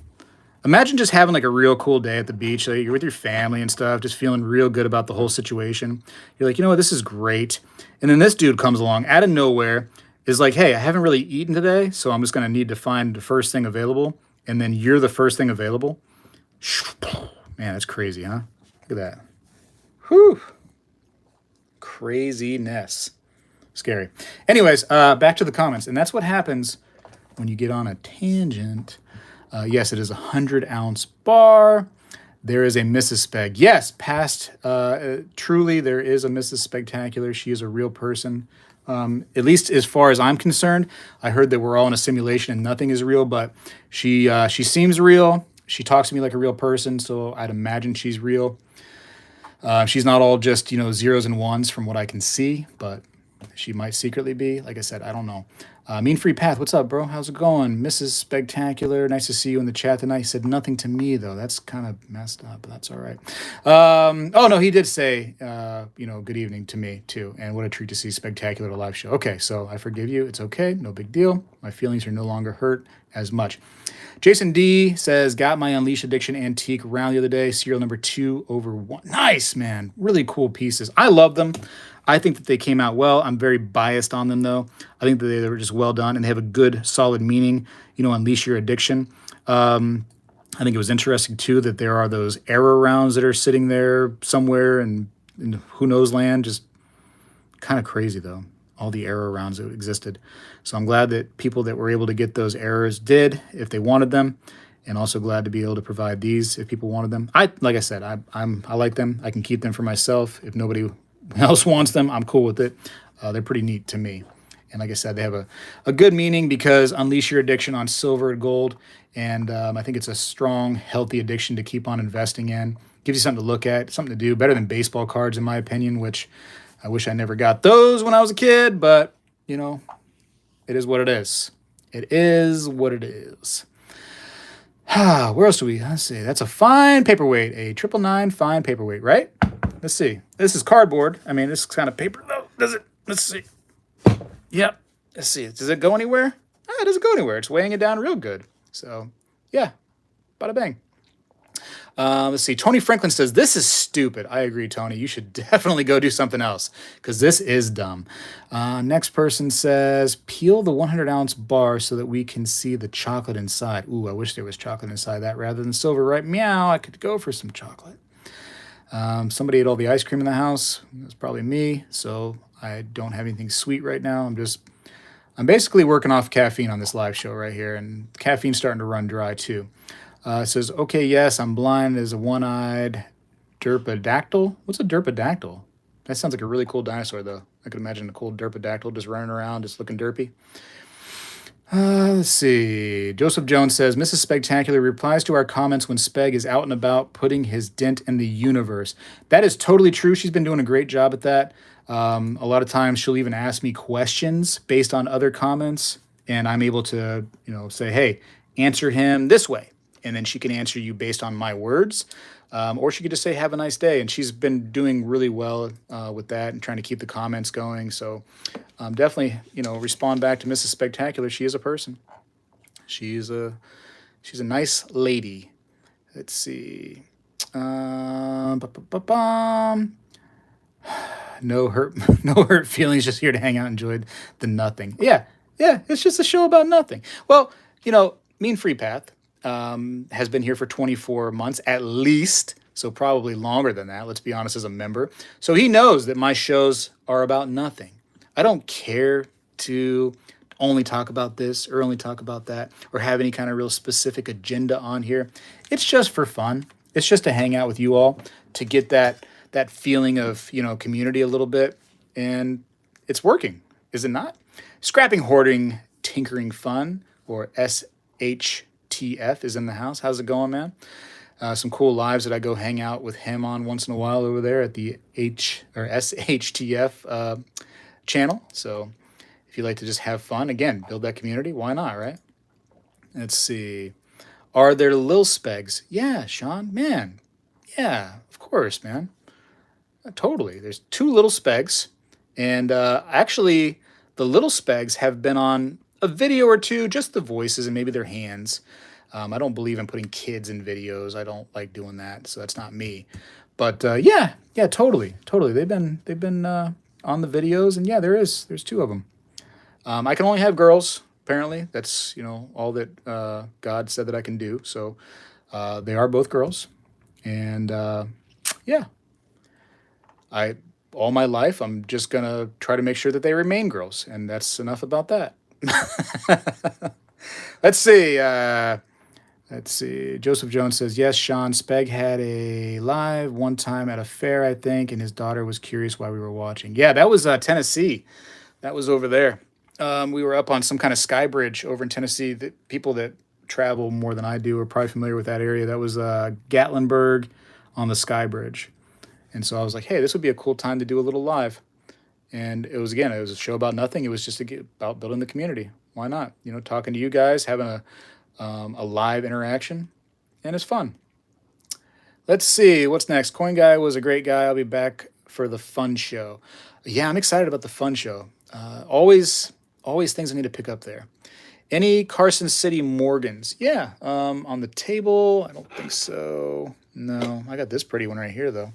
Imagine just having like a real cool day at the beach. Like you're with your family and stuff, just feeling real good about the whole situation. You're like, you know what, this is great. And then this dude comes along out of nowhere, is like, hey, I haven't really eaten today, so I'm just going to need to find the first thing available. And then you're the first thing available. Man, that's crazy, huh? Look at that. Whew. Craziness. Scary. Anyways, back to the comments. And that's what happens when you get on a tangent. Yes, it is a 100-ounce bar. There is a Mrs. Speg. Yes, truly, there is a Mrs. Spectacular. She is a real person. At least as far as I'm concerned. I heard that we're all in a simulation and nothing is real, but she seems real. She talks to me like a real person, so I'd imagine she's real. She's not all just, zeros and ones from what I can see, but she might secretly be. Like I said, I don't know. Mean Free Path, what's up, bro? How's it going? Mrs. Spectacular, nice to see you in the chat tonight. He said nothing to me, though. That's kind of messed up, but that's all right. Oh, no, he did say, good evening to me, too. And what a treat to see Spectacular at a live show. Okay, so I forgive you. It's okay. No big deal. My feelings are no longer hurt as much. Jason D says, got my Unleash Addiction Antique round the other day. Serial number 2 over 1. Nice, man. Really cool pieces. I love them. I think that they came out well. I'm very biased on them, though. I think that they were just well done, and they have a good, solid meaning. Unleash your addiction. I think it was interesting, too, that there are those error rounds that are sitting there somewhere in who knows land. Just kind of crazy, though, all the error rounds that existed. So I'm glad that people that were able to get those errors did, if they wanted them, and also glad to be able to provide these if people wanted them. Like I said, I like them. I can keep them for myself. If nobody else wants them, I'm cool with it. They're pretty neat to me. And like I said, they have a good meaning because unleash your addiction on silver and gold. And I think it's a strong, healthy addiction to keep on investing in. Gives you something to look at, something to do. Better than baseball cards, in my opinion, which I wish I never got those when I was a kid. But, it is what it is. It is what it is. Where else do we? Let's see. That's a fine paperweight. A 999 fine paperweight, right? Let's see. This is cardboard. I mean, this is kind of paper, though. Does it? Let's see. Yep. Let's see. Does it go anywhere? It doesn't go anywhere. It's weighing it down real good. So, yeah. Bada bang. Let's see. Tony Franklin says, this is stupid. I agree, Tony. You should definitely go do something else because this is dumb. Next person says, peel the 100-ounce bar so that we can see the chocolate inside. Ooh, I wish there was chocolate inside that rather than silver, right? Meow, I could go for some chocolate. Somebody ate all the ice cream in the house. It was probably me, so I don't have anything sweet right now. I'm basically working off caffeine on this live show right here, and caffeine's starting to run dry too. It says, okay, yes, I'm blind as a one-eyed derpodactyl. What's a derpodactyl? That sounds like a really cool dinosaur, though. I could imagine a cool derpodactyl just running around, just looking derpy. Let's see. Joseph Jones says, Mrs. Spectacular replies to our comments when Speg is out and about putting his dent in the universe. That is totally true. She's been doing a great job at that. A lot of times she'll even ask me questions based on other comments, and I'm able to, say, hey, answer him this way. And then she can answer you based on my words. Or she could just say, have a nice day. And she's been doing really well with that and trying to keep the comments going. So definitely, respond back to Mrs. Spectacular. She is a person. She's a nice lady. Let's see. Ba-ba-ba-bum. No hurt, no hurt feelings. Just here to hang out, enjoy the nothing. Yeah, yeah. It's just a show about nothing. Well, Mean Free Path has been here for 24 months at least, so probably longer than that. Let's be honest, as a member, so he knows that my shows are about nothing. I don't care to only talk about this or only talk about that or have any kind of real specific agenda on here. It's just for fun. It's just to hang out with you all, to get that feeling of community a little bit, and it's working, is it not? Scrapping, hoarding, tinkering, fun, or SHTF is in the house. How's it going, man? Some cool lives that I go hang out with him on once in a while over there at the SHTF channel. So if you like to just have fun, again, build that community, why not, right? Let's see. Are there Lil Spegs? Yeah, Sean, man. Yeah, of course, man. Totally. There's two Little Spegs, and actually, the Little Spegs have been on a video or two, just the voices and maybe their hands. I don't believe in putting kids in videos. I don't like doing that, so that's not me. But yeah, totally, totally. They've been on the videos, and yeah, there's two of them. I can only have girls. Apparently, that's all that God said that I can do. So they are both girls, and yeah, I all my life I'm just gonna try to make sure that they remain girls, and that's enough about that. Let's see. Let's see. Joseph Jones says, yes, Sean, Speg had a live one time at a fair, I think, and his daughter was curious why we were watching. Yeah, that was Tennessee. That was over there. We were up on some kind of sky bridge over in Tennessee. The people that travel more than I do are probably familiar with that area. That was Gatlinburg on the sky bridge. And so I was like, hey, this would be a cool time to do a little live. And it was a show about nothing. It was just about building the community. Why not? Talking to you guys, having a live interaction, and it's fun. Let's see what's next. Coin Guy was a great guy. I'll be back for the fun show. Yeah, I'm excited about the fun show. Always things I need to pick up there. Any Carson City Morgans? Yeah, on the table. I don't think so. No, I got this pretty one right here though.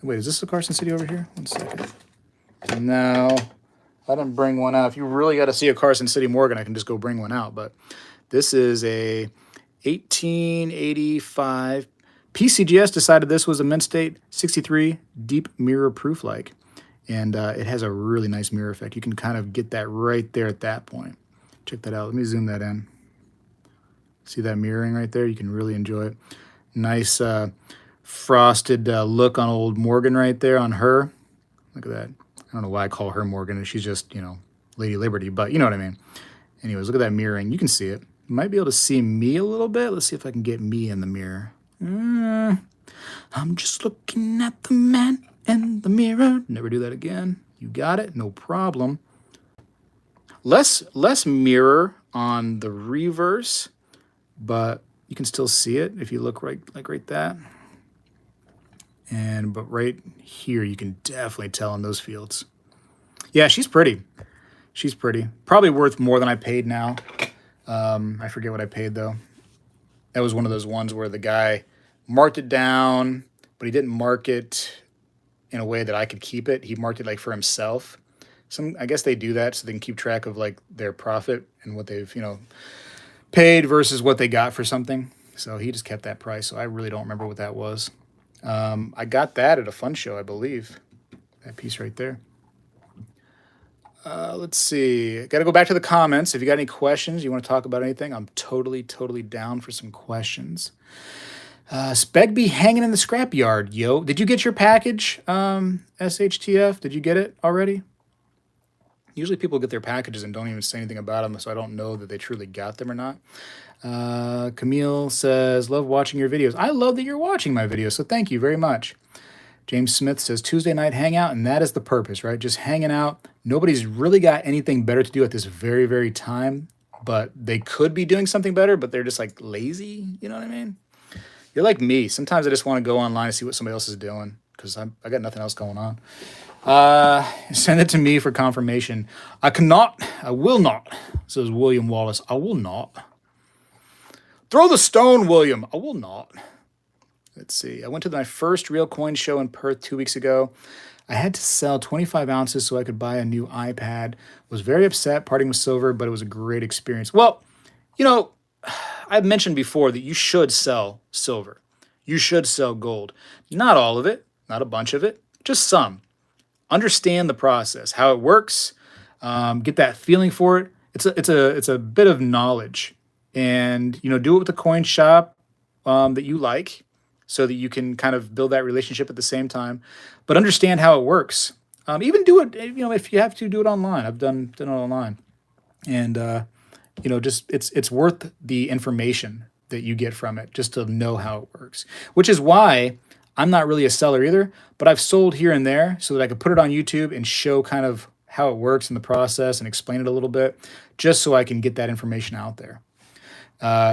Wait, is this the Carson City over here? 1 second. No, I didn't bring one out. If you really got to see a Carson City Morgan, I can just go bring one out. But this is a 1885. PCGS decided this was a mint state 63 deep mirror proof like. And it has a really nice mirror effect. You can kind of get that right there at that point. Check that out. Let me zoom that in. See that mirroring right there? You can really enjoy it. Nice frosted look on old Morgan right there on her. Look at that. I don't know why I call her Morgan. She's just, Lady Liberty, but you know what I mean. Anyways, look at that mirroring. You can see it. You might be able to see me a little bit. Let's see if I can get me in the mirror. I'm just looking at the man in the mirror. Never do that again. You got it? No problem. Less mirror on the reverse, but you can still see it if you look right that. But right here, you can definitely tell in those fields. Yeah, she's pretty. She's pretty. Probably worth more than I paid now. I forget what I paid, though. That was one of those ones where the guy marked it down, but he didn't mark it in a way that I could keep it. He marked it like for himself. I guess they do that so they can keep track of like their profit and what they've, paid versus what they got for something. So he just kept that price. So I really don't remember what that was. I got that at a fun show, I believe. That piece right there. Let's see. Got to go back to the comments. If you got any questions, you want to talk about anything, I'm totally down for some questions. Speg be hanging in the scrapyard, yo. Did you get your package, SHTF? Did you get it already? Usually people get their packages and don't even say anything about them, so I don't know that they truly got them or not. Camille says, love watching your videos. I love that you're watching my videos, so thank you very much. James Smith says, Tuesday night hangout, and that is the purpose, right? Just hanging out. Nobody's really got anything better to do at this very, very time, but they could be doing something better, but they're just like lazy, you know what I mean? You're like me. Sometimes I just want to go online and see what somebody else is doing because I got nothing else going on. Send it to me for confirmation. I will not, says William Wallace. I will not. Throw the stone, William. I will not. Let's see. I went to my first real coin show in Perth 2 weeks ago. I had to sell 25 ounces so I could buy a new iPad. Was very upset parting with silver, but it was a great experience. Well, you know, I've mentioned before that you should sell silver. You should sell gold. Not all of it, not a bunch of it, just some. Understand the process, how it works, get that feeling for it. It's a bit of knowledge, and do it with the coin shop that you like, so that you can kind of build that relationship at the same time. But understand how it works. Even do it, if you have to do it online. I've done it online, and just it's worth the information that you get from it just to know how it works. Which is why I'm not really a seller either, but I've sold here and there so that I could put it on YouTube and show kind of how it works in the process and explain it a little bit, just so I can get that information out there.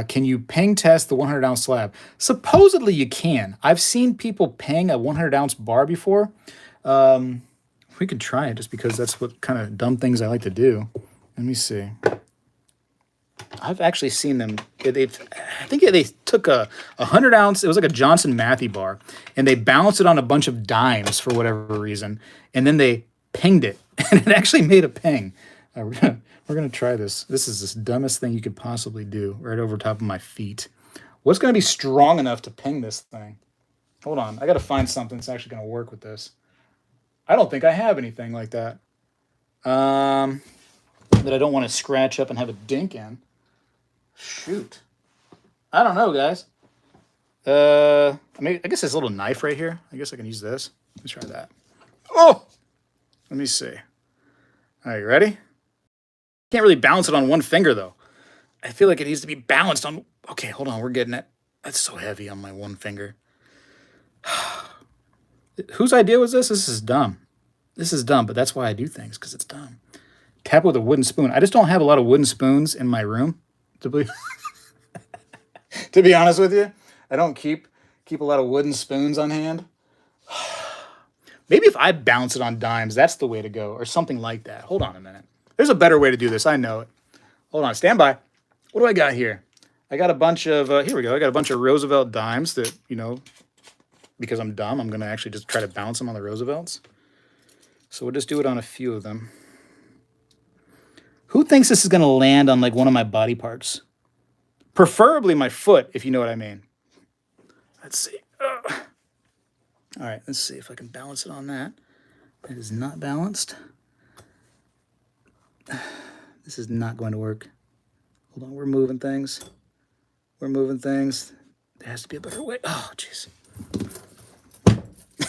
Can you ping test the 100 ounce slab? Supposedly you can. I've seen people ping a 100 ounce bar before. We could try it just because that's what kind of dumb things I like to do. Let me see. I've actually seen them. I think they took a 100 ounce. It was like a Johnson Matthey bar, and they balanced it on a bunch of dimes for whatever reason, and then they pinged it, and it actually made a ping. We're gonna try this. This is the dumbest thing you could possibly do, right over top of my feet. What's gonna be strong enough to ping this thing? Hold on, I gotta find something that's actually gonna work with this. I don't think I have anything like that. That I don't want to scratch up and have a dink in. Shoot. I don't know, guys. I guess there's a little knife right here. I guess I can use this. Let's try that. Oh! Let me see. All right, you ready? Can't really balance it on one finger, though. I feel like it needs to be balanced on... Okay, hold on. We're getting it. That's so heavy on my one finger. Whose idea was this? This is dumb. This is dumb, but that's why I do things, because it's dumb. Tap it with a wooden spoon. I just don't have a lot of wooden spoons in my room, to be honest with you. I don't keep a lot of wooden spoons on hand. Maybe if I bounce it on dimes, that's the way to go, or something like that. Hold on a minute. There's a better way to do this. I know it. Hold on. Stand by. What do I got here? I got a bunch of, here we go. I got a bunch of Roosevelt dimes that, because I'm dumb, I'm going to actually just try to bounce them on the Roosevelts. So we'll just do it on a few of them. Who thinks this is going to land on like one of my body parts? Preferably my foot, if you know what I mean. Let's see. All right, let's see if I can balance it on that. It is not balanced. This is not going to work. Hold on, we're moving things. We're moving things. There has to be a better way. Oh, jeez.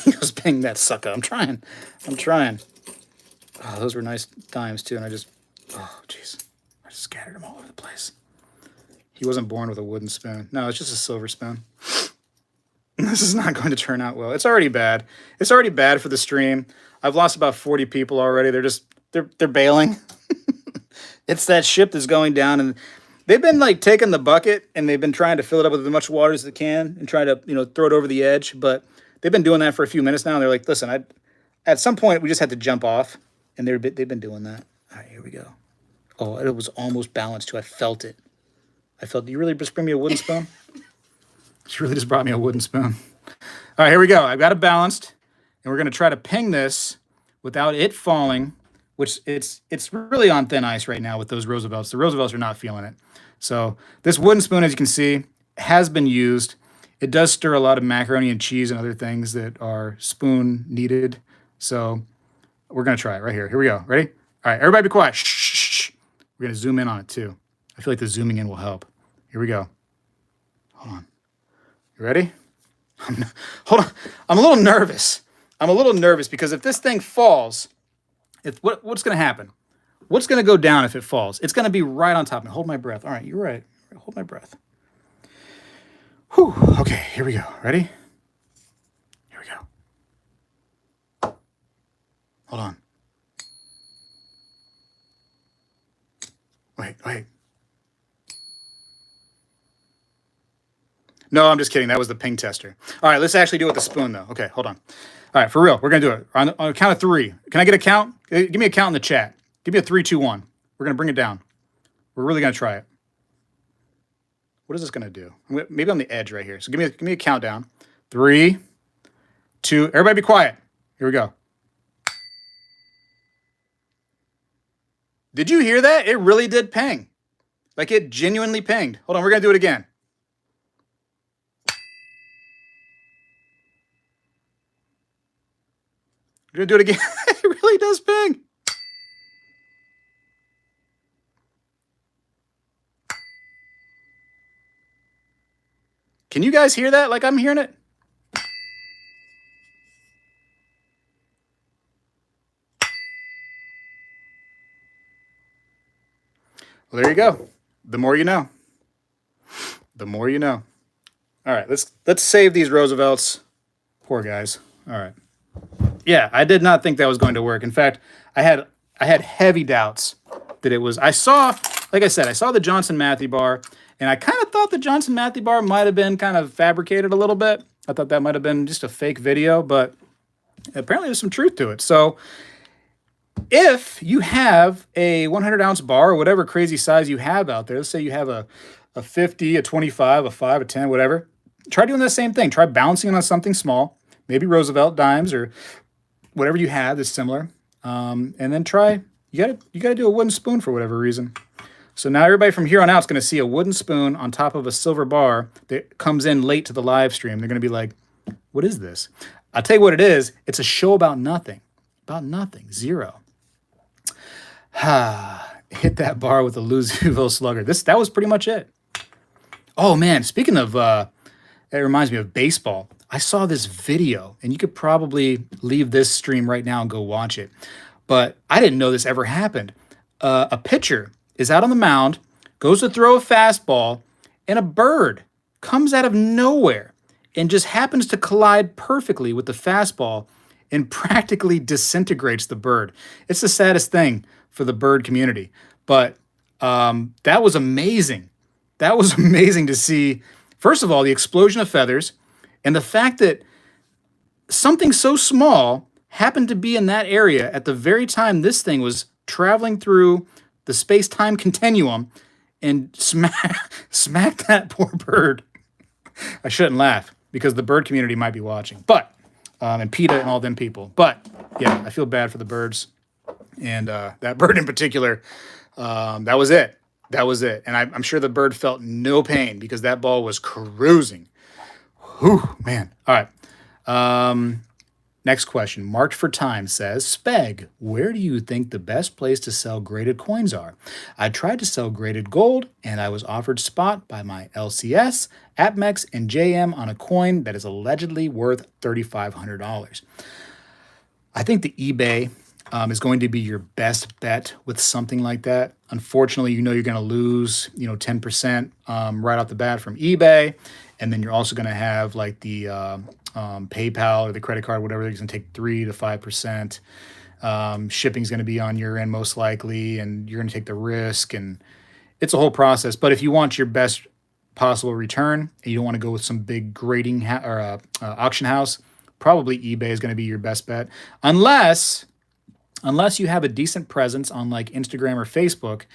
He was ping that sucker. I'm trying. Oh, those were nice dimes too, and oh, jeez. I just scattered them all over the place. He wasn't born with a wooden spoon. No, it's just a silver spoon. This is not going to turn out well. It's already bad. It's already bad for the stream. I've lost about 40 people already. They're bailing. It's that ship that's going down, and they've been like taking the bucket and they've been trying to fill it up with as much water as they can and try to, throw it over the edge. But they've been doing that for a few minutes now. And they're like, listen, at some point we just had to jump off, and they've been doing that. All right, here we go. Oh, it was almost balanced too. I felt it. You really just bring me a wooden spoon? She really just brought me a wooden spoon. All right, here we go. I've got it balanced, and we're going to try to ping this without it falling, which it's really on thin ice right now with those Roosevelts. The Roosevelts are not feeling it. So this wooden spoon, as you can see, has been used. It does stir a lot of macaroni and cheese and other things that are spoon needed. So we're going to try it right here. Here we go. Ready? All right, everybody be quiet. Shh, shh, shh. We're going to zoom in on it too. I feel like the zooming in will help. Here we go. Hold on. You ready? Hold on. I'm a little nervous. Because if this thing falls, what's going to happen? What's going to go down if it falls? It's going to be right on top of me. Hold my breath. All right, you're right. Hold my breath. Whew. Okay, here we go. Ready? Here we go. Hold on. Wait. No, I'm just kidding. That was the ping tester. All right, let's actually do it with the spoon, though. Okay, hold on. All right, for real. We're going to do it. On a count of 3. Can I get a count? Give me a count in the chat. Give me a 3, 2, 1. We're going to bring it down. We're really going to try it. What is this going to do? Maybe on the edge right here. So give me a countdown. 3, 2, everybody be quiet. Here we go. Did you hear that? It really did ping. Like it genuinely pinged. Hold on, we're going to do it again. We're going to do it again. It really does ping. Can you guys hear that like I'm hearing it? Well, there you go. The more you know. The more you know. All right, let's save these Roosevelts. Poor guys. All right. Yeah, I did not think that was going to work. In fact, I had heavy doubts that it was. I saw, like I said, I saw the Johnson Matthey bar, and I kind of thought the Johnson Matthey bar might have been kind of fabricated a little bit. I thought that might have been just a fake video, but apparently there's some truth to it. So if you have a 100-ounce bar or whatever crazy size you have out there, let's say you have a 50, a 25, a 5, a 10, whatever, try doing the same thing. Try bouncing it on something small, maybe Roosevelt dimes or whatever you have that's similar. And then you gotta do a wooden spoon for whatever reason. So now everybody from here on out is going to see a wooden spoon on top of a silver bar that comes in late to the live stream. They're going to be like, what is this? I'll tell you what it is. It's a show about nothing. About nothing. Zero. Hit that bar with a Louisville Slugger. That was pretty much it. Oh man, speaking of, it reminds me of baseball. I saw this video, and you could probably leave this stream right now and go watch it. But I didn't know this ever happened. A pitcher is out on the mound, goes to throw a fastball, and a bird comes out of nowhere and just happens to collide perfectly with the fastball and practically disintegrates the bird. It's the saddest thing for the bird community. But that was amazing. That was amazing to see, first of all, the explosion of feathers and the fact that something so small happened to be in that area at the very time this thing was traveling through the space-time continuum and smack that poor bird. I shouldn't laugh because the bird community might be watching, but and PETA and all them people. But yeah, I feel bad for the birds and that bird in particular. That was it. That was it. And I'm sure the bird felt no pain because that ball was cruising. Whew, man. All right. Next question. Marked for Time says, Speg, where do you think the best place to sell graded coins are? I tried to sell graded gold, and I was offered spot by my LCS, APMEX, and JM on a coin that is allegedly worth $3,500. I think the eBay is going to be your best bet with something like that. Unfortunately, you're going to lose, 10% right off the bat from eBay. And then you're also going to have like the PayPal or the credit card, whatever, it's going to take 3 to 5%. Shipping's going to be on your end most likely, and you're going to take the risk. And it's a whole process. But if you want your best possible return and you don't want to go with some big grading or auction house, probably eBay is going to be your best bet. Unless you have a decent presence on like Instagram or Facebook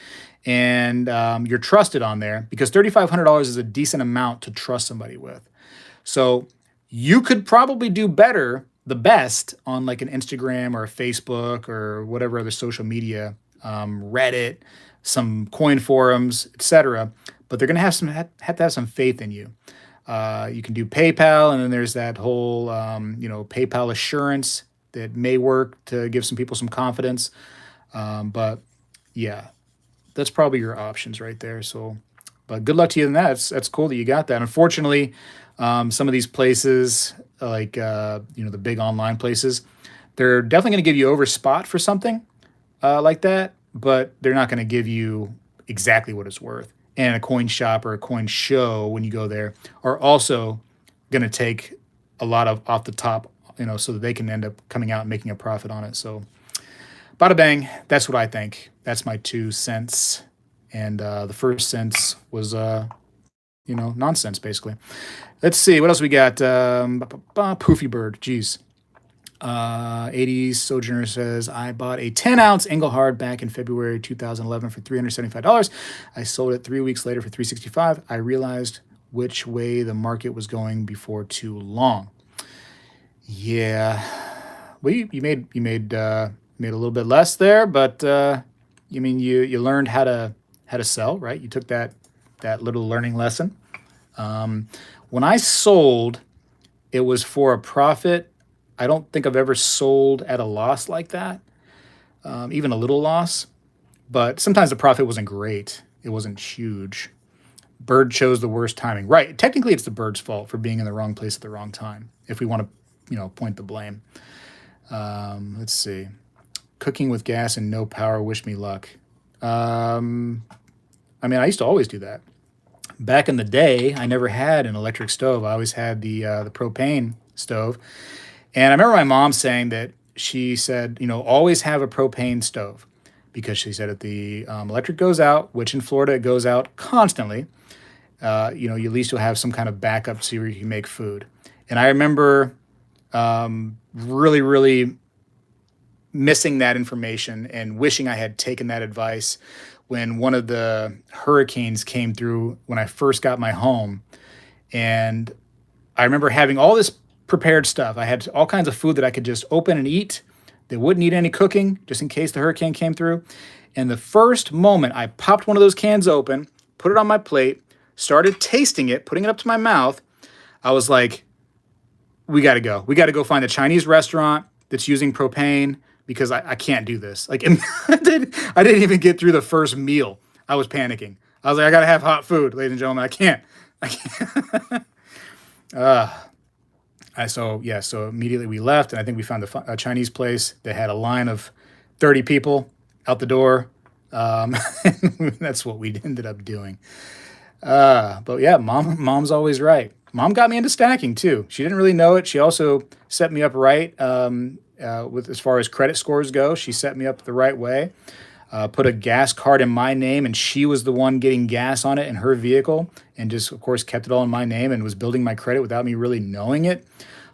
and you're trusted on there, because $3,500 is a decent amount to trust somebody with. So you could probably do better, the best, on like an Instagram or a Facebook or whatever other social media, Reddit, some coin forums, etc. But they're going to have to have some faith in you. You can do PayPal, and then there's that whole PayPal assurance that may work to give some people some confidence. But yeah, that's probably your options right there. So, but good luck to you in that. That's cool that you got that. Unfortunately, some of these places, like, the big online places, they're definitely going to give you over spot for something like that, but they're not going to give you exactly what it's worth. And a coin shop or a coin show, when you go there, are also going to take a lot of off the top, so that they can end up coming out and making a profit on it. So bada bang, that's what I think. That's my 2 cents. And the first sense was, nonsense, basically. Let's see, what else we got? Poofy Bird, geez. 80s Sojourner says, I bought a 10-ounce Engelhard back in February 2011 for $375. I sold it 3 weeks later for $365. I realized which way the market was going before too long. Yeah, well, you made a little bit less there, but you mean you learned how to sell, right? You took that little learning lesson. Um, when I sold, it was for a profit. I don't think I've ever sold at a loss like that, even a little loss. But sometimes the profit wasn't great. It wasn't huge. Bird chose the worst timing. Right. Technically, it's the bird's fault for being in the wrong place at the wrong time. If we want to, point the blame. Let's see. Cooking with gas and no power. Wish me luck. Um, I mean, I used to always do that. Back in the day, I never had an electric stove. I always had the propane stove. And I remember my mom saying that she said, always have a propane stove because she said if the electric goes out, which in Florida it goes out constantly, you at least you'll have some kind of backup so you can make food. And I remember really, really missing that information and wishing I had taken that advice when one of the hurricanes came through when I first got my home. And I remember having all this prepared stuff. I had all kinds of food that I could just open and eat that wouldn't need any cooking just in case the hurricane came through. And the first moment I popped one of those cans open, put it on my plate, started tasting it, putting it up to my mouth, I was like, we got to go. We got to go find a Chinese restaurant that's using propane because I can't do this. Like, I didn't even get through the first meal. I was panicking. I was like, I got to have hot food, ladies and gentlemen. I can't. So immediately we left, and I think we found a Chinese place that had a line of 30 people out the door. That's what we ended up doing. But yeah, mom's always right. Mom got me into stacking too. She didn't really know it. She also set me up right with as far as credit scores go. She set me up the right way. Put a gas card in my name, and she was the one getting gas on it in her vehicle, and just of course kept it all in my name and was building my credit without me really knowing it.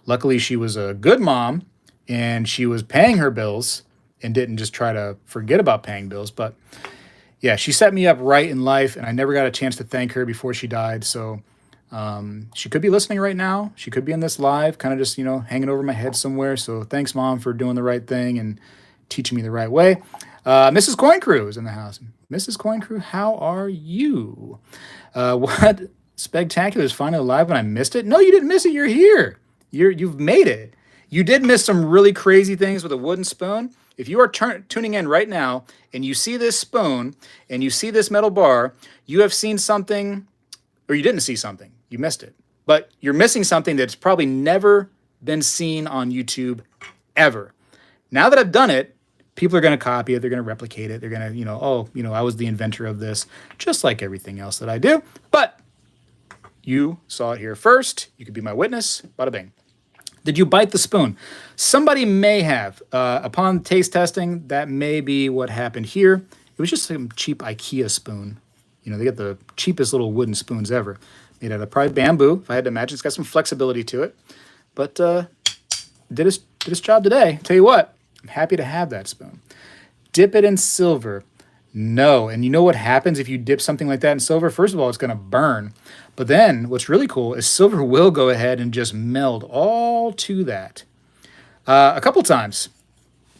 Luckily, she was a good mom, and she was paying her bills and didn't just try to forget about paying bills. But yeah, she set me up right in life, and I never got a chance to thank her before she died. So she could be listening right now. She could be in this live, kind of just, hanging over my head somewhere. So thanks, Mom, for doing the right thing and teaching me the right way. Mrs. Coin Crew is in the house. Mrs. Coin Crew, how are you? What? Spectacular is finally live when I missed it? No, you didn't miss it. You're here. You've made it. You did miss some really crazy things with a wooden spoon. If you are tuning in right now and you see this spoon and you see this metal bar, you have seen something, or you didn't see something. You missed it. But you're missing something that's probably never been seen on YouTube ever. Now that I've done it, people are going to copy it. They're going to replicate it. They're going to, I was the inventor of this, just like everything else that I do. But you saw it here first. You could be my witness. Bada bing. Did you bite the spoon? Somebody may have. Upon taste testing, that may be what happened here. It was just some cheap IKEA spoon. They get the cheapest little wooden spoons ever. Made out of probably bamboo, if I had to imagine. It's got some flexibility to it. But did its job today. Tell you what, I'm happy to have that spoon. Dip it in silver. No. And you know what happens if you dip something like that in silver? First of all, it's going to burn. But then what's really cool is silver will go ahead and just meld all to that. A couple times,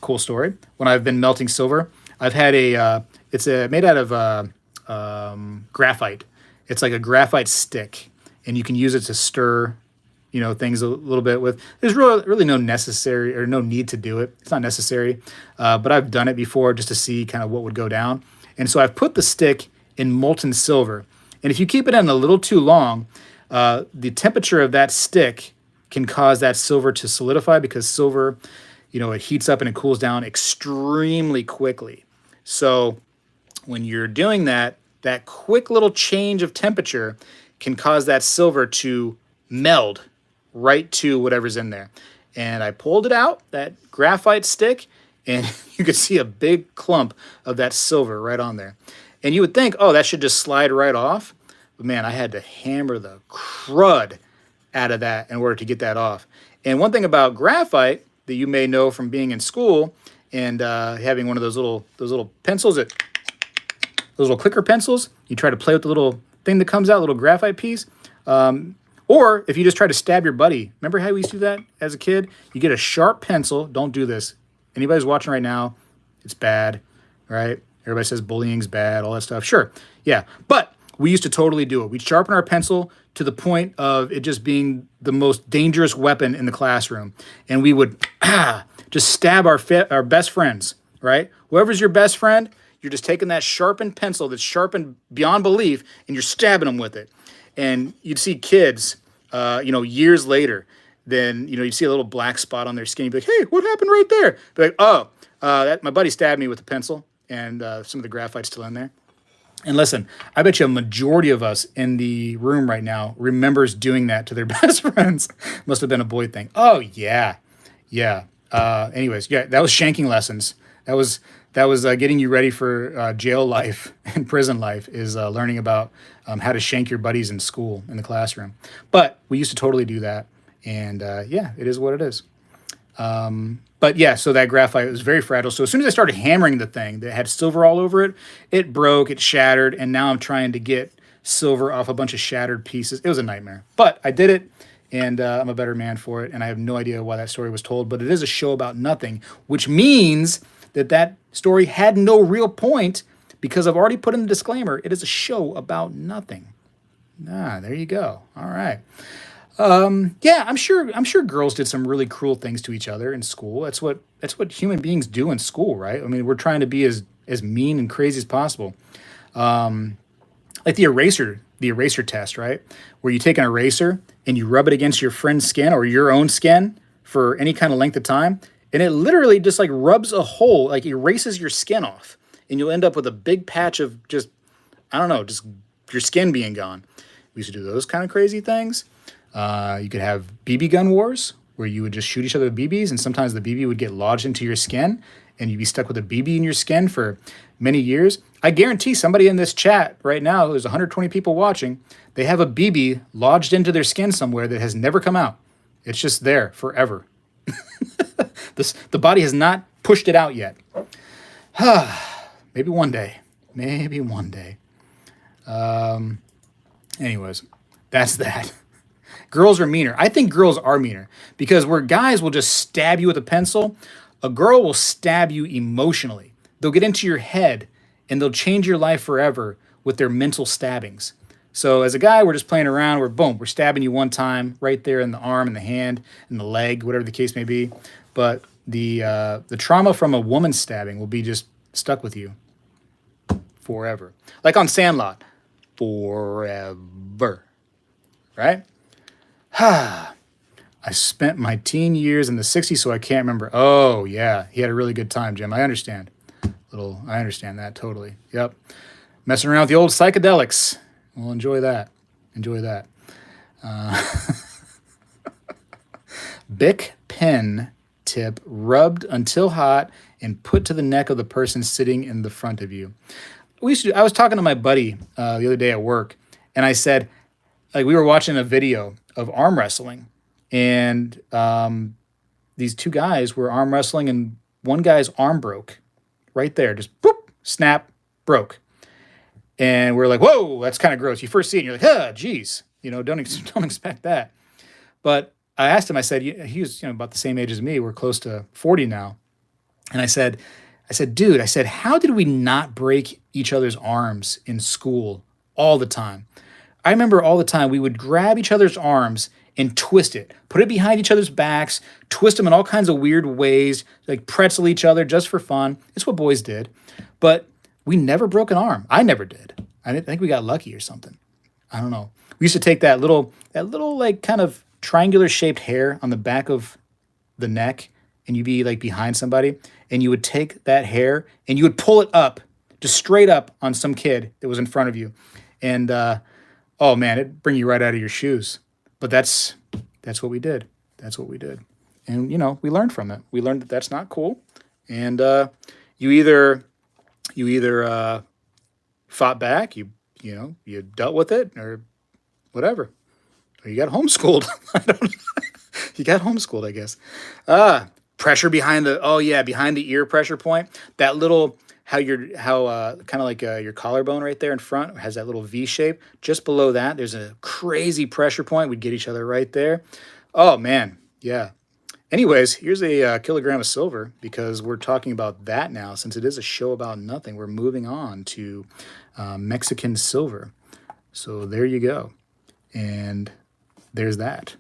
cool story, when I've been melting silver, I've had it's made out of graphite. It's like a graphite stick, and you can use it to stir, things a little bit with. There's really no necessary or no need to do it. It's not necessary, but I've done it before just to see kind of what would go down. And so I've put the stick in molten silver. And if you keep it in a little too long, the temperature of that stick can cause that silver to solidify because silver, it heats up and it cools down extremely quickly. So when you're doing that quick little change of temperature can cause that silver to meld right to whatever's in there. And I pulled it out, that graphite stick, and you could see a big clump of that silver right on there. And you would think, oh, that should just slide right off. But man, I had to hammer the crud out of that in order to get that off. And one thing about graphite that you may know from being in school and having one of those little pencils, those little clicker pencils, you try to play with the little thing that comes out, little graphite piece. Or if you just try to stab your buddy, remember how we used to do that as a kid? You get a sharp pencil. Don't do this. Anybody's watching right now, it's bad, right? Everybody says bullying's bad, all that stuff. Sure, yeah. But we used to totally do it. We'd sharpen our pencil to the point of it just being the most dangerous weapon in the classroom. And we would just stab our best friends, right? Whoever's your best friend, you're just taking that sharpened pencil that's sharpened beyond belief and you're stabbing them with it. And you'd see kids, years later, then, you'd see a little black spot on their skin. You'd be like, hey, what happened right there? Be like, oh, my buddy stabbed me with a pencil and some of the graphite's still in there. And listen, I bet you a majority of us in the room right now remembers doing that to their best friends. Must have been a boy thing. Oh, yeah. Yeah. Anyways, yeah, that was shanking lessons. That was getting you ready for jail life and prison life is learning about how to shank your buddies in school, in the classroom. But we used to totally do that. And yeah, it is what it is. But yeah, so that graphite was very fragile. So as soon as I started hammering the thing that had silver all over it, it broke, it shattered, and now I'm trying to get silver off a bunch of shattered pieces. It was a nightmare. But I did it, and I'm a better man for it, and I have no idea why that story was told, but it is a show about nothing, which means that story had no real point because I've already put in the disclaimer. It is a show about nothing. There you go. All right. Yeah, I'm sure girls did some really cruel things to each other in school. That's what human beings do in school, right? I mean, we're trying to be as mean and crazy as possible. Like the eraser test, right? Where you take an eraser and you rub it against your friend's skin or your own skin for any kind of length of time, and it literally just like rubs a hole, like erases your skin off, and you'll end up with a big patch of just, I don't know, just your skin being gone. We used to do those kind of crazy things. You could have BB gun wars where you would just shoot each other with BBs, and sometimes the BB would get lodged into your skin, and you'd be stuck with a BB in your skin for many years. I guarantee somebody in this chat right now, there's 120 people watching, they have a BB lodged into their skin somewhere that has never come out. It's just there forever. The body has not pushed it out yet. Maybe one day. Maybe one day. Anyways, that's that. Girls are meaner. I think girls are meaner because where guys will just stab you with a pencil, a girl will stab you emotionally. They'll get into your head and they'll change your life forever with their mental stabbings. So as a guy, we're just playing around. We're stabbing you one time right there in the arm, in the hand, in the leg, whatever the case may be. But the trauma from a woman stabbing will be just stuck with you forever. Like on Sandlot, forever, right? I spent my teen years in the 60s, so I can't remember. Oh, yeah. He had a really good time, Jim. I understand. I understand that totally. Yep. Messing around with the old psychedelics. Well, enjoy that. Enjoy that. Bic pen tip rubbed until hot and put to the neck of the person sitting in the front of you. I was talking to my buddy the other day at work, and I said, like, we were watching a video of arm wrestling, and these two guys were arm wrestling, and one guy's arm broke right there, just boop, snap, broke. And we're like, whoa, that's kind of gross. You first see it, and you're like, geez, don't expect that. But I asked him, I said, he was about the same age as me. We're close to 40 now. And I said, dude, how did we not break each other's arms in school all the time? I remember all the time we would grab each other's arms and twist it, put it behind each other's backs, twist them in all kinds of weird ways, like pretzel each other just for fun. It's what boys did. But we never broke an arm. I never did. I think we got lucky or something. I don't know. We used to take that little like kind of triangular shaped hair on the back of the neck, and you'd be like behind somebody, and you would take that hair and you would pull it up, just straight up on some kid that was in front of you. And oh man, it'd bring you right out of your shoes. But that's what we did. That's what we did. And we learned from it. We learned that that's not cool. And you either fought back, you dealt with it, or whatever. Or you got homeschooled. I don't know. You got homeschooled, I guess. pressure behind the oh yeah, behind the ear pressure point. That little how kind of like your collarbone right there in front has that little V shape. Just below that, there's a crazy pressure point. We'd get each other right there. Oh man, yeah. Anyways, here's a kilogram of silver because we're talking about that now. Since it is a show about nothing, we're moving on to Mexican silver. So there you go, and there's that.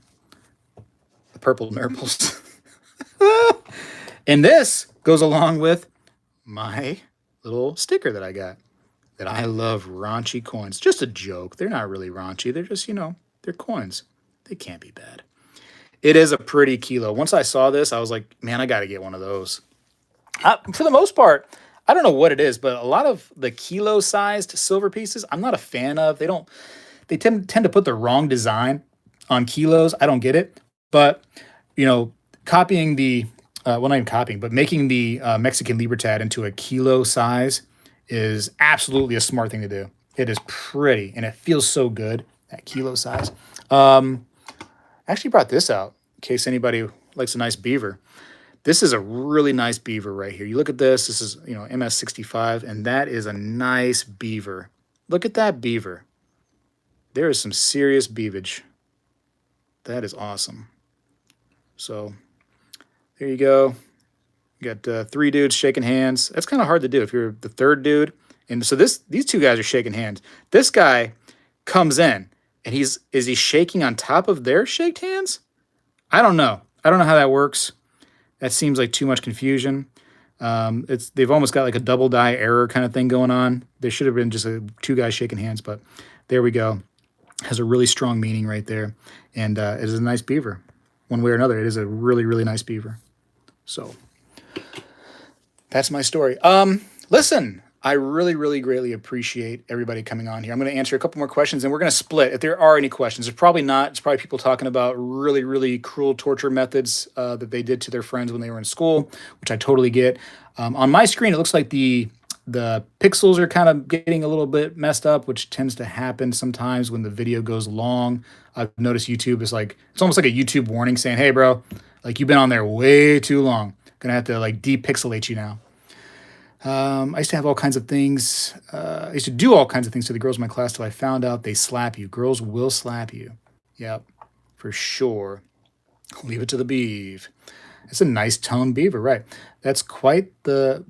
The purple nurples. And this goes along with my little sticker that I got that I love raunchy coins. Just a joke. They're not really raunchy. They're just, they're coins. They can't be bad. It is a pretty kilo. Once I saw this, I was like, man, I got to get one of those. For the most part, I don't know what it is, but a lot of the kilo sized silver pieces, I'm not a fan of. They tend to put the wrong design on kilos. I don't get it. But, copying well, not even copying, but making the Mexican Libertad into a kilo size is absolutely a smart thing to do. It is pretty and it feels so good, that kilo size. I actually brought this out in case anybody likes a nice beaver. This is a really nice beaver right here. You look at this. This is, MS65, and that is a nice beaver. Look at that beaver. There is some serious beavage. That is awesome. So there you go. You got three dudes shaking hands. That's kind of hard to do if you're the third dude. And so these two guys are shaking hands. This guy comes in and is he shaking on top of their shaked hands? I don't know. I don't know how that works. That seems like too much confusion. They've almost got like a double die error kind of thing going on. There should have been just two guys shaking hands, but there we go. Has a really strong meaning right there, and it is a nice beaver. One way or another, it is a really, really nice beaver. So that's my story. Listen, I really, really greatly appreciate everybody coming on here. I'm going to answer a couple more questions, and we're going to split. If there are any questions, there's probably not. It's probably people talking about really, really cruel torture methods that they did to their friends when they were in school, which I totally get. On my screen, it looks like the pixels are kind of getting a little bit messed up, which tends to happen sometimes when the video goes long. I've noticed YouTube is it's almost like a YouTube warning saying, hey, bro, like you've been on there way too long. Gonna have to depixelate you now. I used to have all kinds of things. I used to do all kinds of things to the girls in my class till I found out they slap you. Girls will slap you. Yep, for sure. Leave it to the beeve. It's a nice toned beaver, right? That's quite the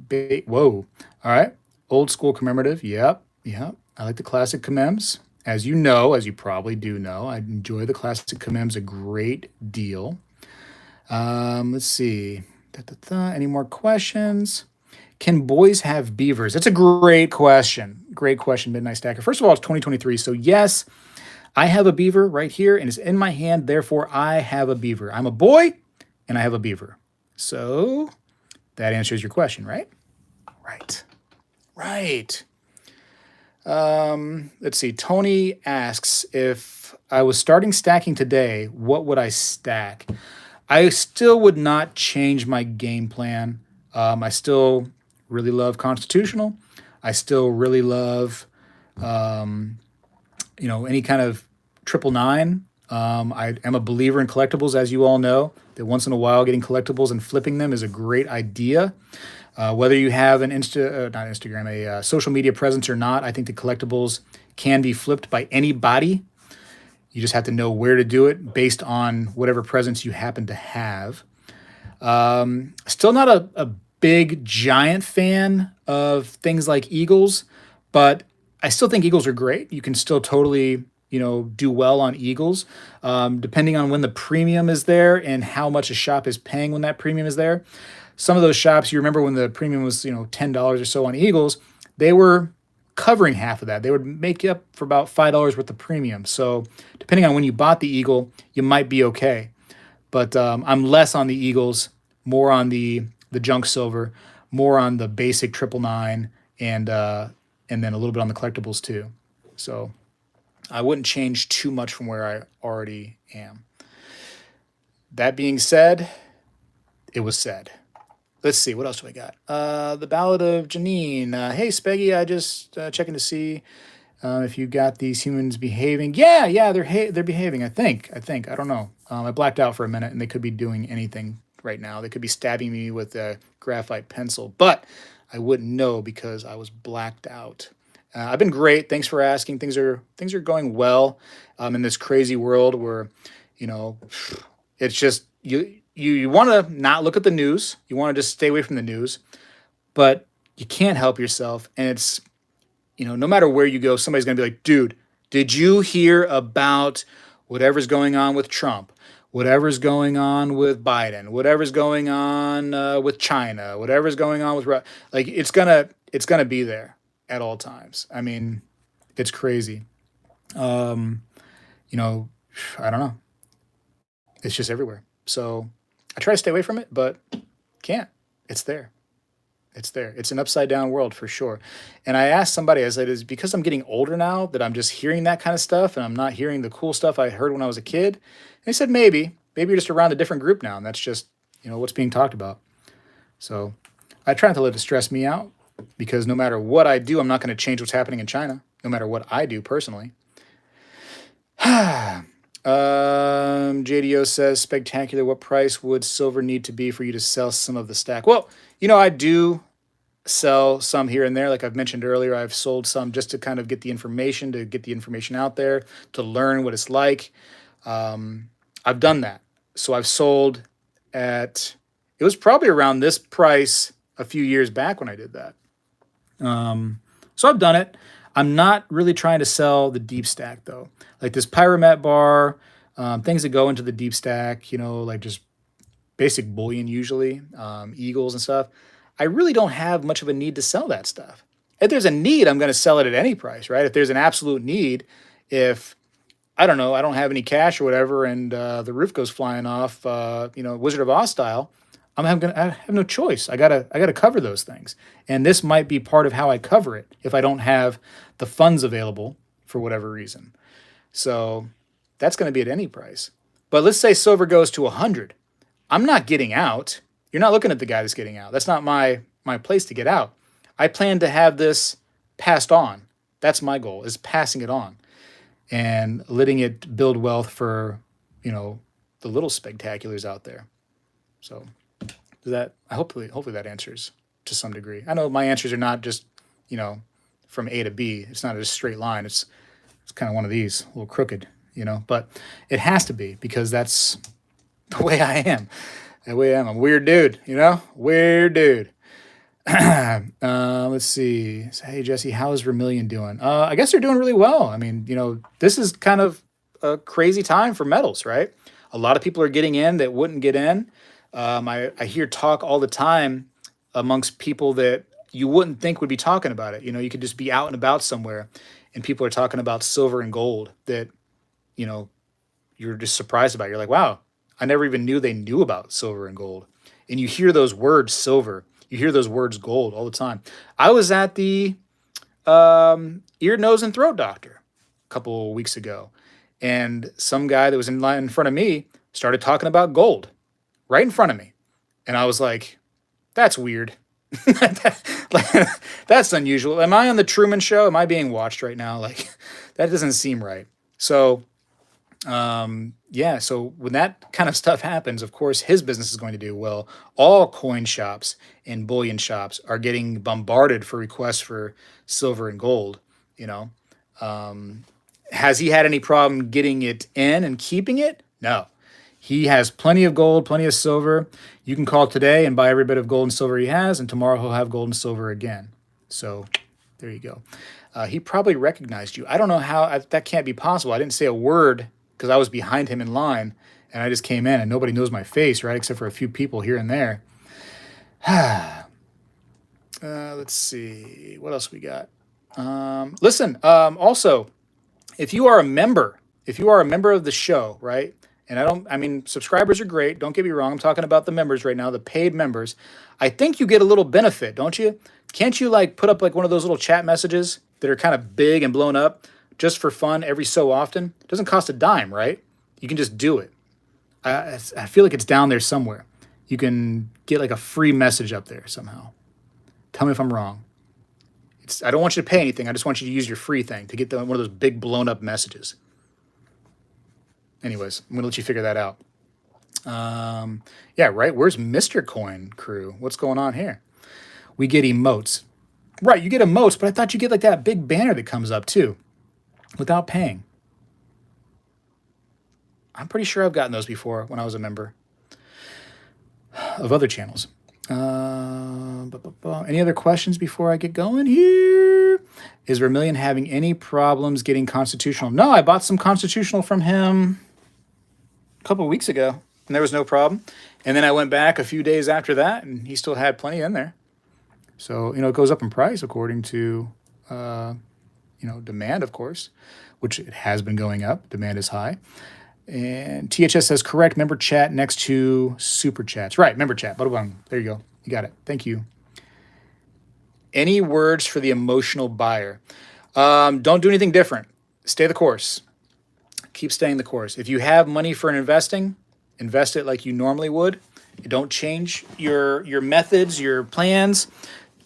whoa. All right. Old school commemorative. Yep. Yep. I like the classic commems. As you know, as you probably do know, I enjoy the classic commems a great deal. Let's see. Any more questions? Can boys have beavers? That's a great question. Great question, Midnight Stacker. First of all, it's 2023. So yes, I have a beaver right here and it's in my hand. Therefore, I have a beaver. I'm a boy and I have a beaver. So that answers your question, right? Right. Right. Let's see. Tony asks, if I was starting stacking today, what would I stack? I still would not change my game plan. I still really love Constitutional. I still really love, any kind of 999. I am a believer in collectibles, as you all know, that once in a while getting collectibles and flipping them is a great idea. Whether you have not Instagram, a social media presence or not, I think the collectibles can be flipped by anybody. You just have to know where to do it based on whatever presence you happen to have. Still not a big, giant fan of things like Eagles, but I still think Eagles are great. You can still totally, do well on Eagles, depending on when the premium is there and how much a shop is paying when that premium is there. Some of those shops, you remember when the premium was, $10 or so on Eagles, they were covering half of that. They would make up for about $5 worth of premium. So depending on when you bought the Eagle, you might be okay. But I'm less on the Eagles, more on the junk silver, more on the basic 999, and then a little bit on the collectibles too. So I wouldn't change too much from where I already am. That being said, it was said. Let's see, what else do I got? The Ballad of Janine. Hey, Speggy, I just checking to see if you got these humans behaving. Yeah, they're behaving. I think. I don't know. I blacked out for a minute, and they could be doing anything right now. They could be stabbing me with a graphite pencil, but I wouldn't know because I was blacked out. I've been great. Thanks for asking. Things are going well in this crazy world where, you know, it's just you want to not look at the news. You want to just stay away from the news, but you can't help yourself. And it's, no matter where you go, somebody's going to be like, dude, did you hear about whatever's going on with Trump? Whatever's going on with Biden, whatever's going on with China, whatever's going on with like it's gonna be there at all times. I mean, it's crazy. Um, you know, I don't know. It's just everywhere. So I try to stay away from it, but can't. It's there. It's there. It's an upside down world for sure. And I asked somebody, I said, is it because I'm getting older now that I'm just hearing that kind of stuff and I'm not hearing the cool stuff I heard when I was a kid? And they said, maybe. Maybe you're just around a different group now and that's just, what's being talked about. So I try not to let it stress me out because no matter what I do, I'm not going to change what's happening in China, no matter what I do personally. JDO says, Spectacular, what price would silver need to be for you to sell some of the stack? Well, I do sell some here and there. Like I've mentioned earlier, I've sold some just to kind of get the information, out there, to learn what it's like. I've done that. So I've sold it was probably around this price a few years back when I did that. So I've done it. I'm not really trying to sell the deep stack though. Like this Pyromet bar, things that go into the deep stack, like just basic bullion usually, eagles and stuff. I really don't have much of a need to sell that stuff. If there's a need, I'm going to sell it at any price, right? If there's an absolute need, if I don't know, I don't have any cash or whatever, and the roof goes flying off, Wizard of Oz style, I have no choice. I gotta cover those things, and this might be part of how I cover it if I don't have the funds available for whatever reason. So that's going to be at any price. But let's say silver goes to 100. I'm not getting out. You're not looking at the guy that's getting out. That's not my place to get out. I plan to have this passed on. That's my goal, is passing it on and letting it build wealth for, the little spectaculars out there. So hopefully that answers to some degree. I know my answers are not just, from A to B. It's not a straight line. It's kind of one of these, a little crooked, but it has to be because that's the way I am. The way I am. I'm a weird dude, weird dude. Let's see. So, hey, Jesse, how is Vermilion doing? I guess they're doing really well. I mean, this is kind of a crazy time for metals, right? A lot of people are getting in that wouldn't get in. I hear talk all the time amongst people that you wouldn't think would be talking about it. You could just be out and about somewhere and people are talking about silver and gold that, you're just surprised about. You're like, wow, I never even knew they knew about silver and gold. And you hear those words silver, you hear those words gold all the time. I was at the ear, nose, and throat doctor a couple of weeks ago, and some guy that was in line in front of me started talking about gold right in front of me. And I was like, that's weird. That's unusual. Am I on the Truman Show? Am I being watched right now? Like, that doesn't seem right. So, yeah. So when that kind of stuff happens, of course, his business is going to do well. All coin shops and bullion shops are getting bombarded for requests for silver and gold. Has he had any problem getting it in and keeping it? No. He has plenty of gold, plenty of silver. You can call today and buy every bit of gold and silver he has, and tomorrow he'll have gold and silver again. So there you go. He probably recognized you. I don't know how that can't be possible. I didn't say a word because I was behind him in line, and I just came in, and nobody knows my face, right, except for a few people here and there. Let's see. What else we got? Listen, also, if you are a member of the show, right? And I mean, subscribers are great. Don't get me wrong. I'm talking about the members right now, the paid members. I think you get a little benefit, don't you? Can't you put up one of those little chat messages that are kind of big and blown up just for fun every so often? It doesn't cost a dime, right? You can just do it. I feel like it's down there somewhere. You can get a free message up there somehow. Tell me if I'm wrong. I don't want you to pay anything. I just want you to use your free thing to get one of those big blown up messages. Anyways, I'm going to let you figure that out. Yeah, right. Where's Mr. Coin crew? What's going on here? We get emotes. Right, you get emotes, but I thought you get like that big banner that comes up too without paying. I'm pretty sure I've gotten those before when I was a member of other channels. Any other questions before I get going here? Is Vermilion having any problems getting constitutional? No, I bought some constitutional from him a couple of weeks ago, and there was no problem. And then I went back a few days after that, and he still had plenty in there. So, it goes up in price according to, demand, of course, which it has been going up. Demand is high. And THS says correct member chat next to super chats. Right, member chat. Bada there you go. You got it. Thank you. Any words for the emotional buyer? Don't do anything different. Stay the course. Keep staying the course. If you have money for an investing, invest it like you normally would. Don't change your methods, your plans.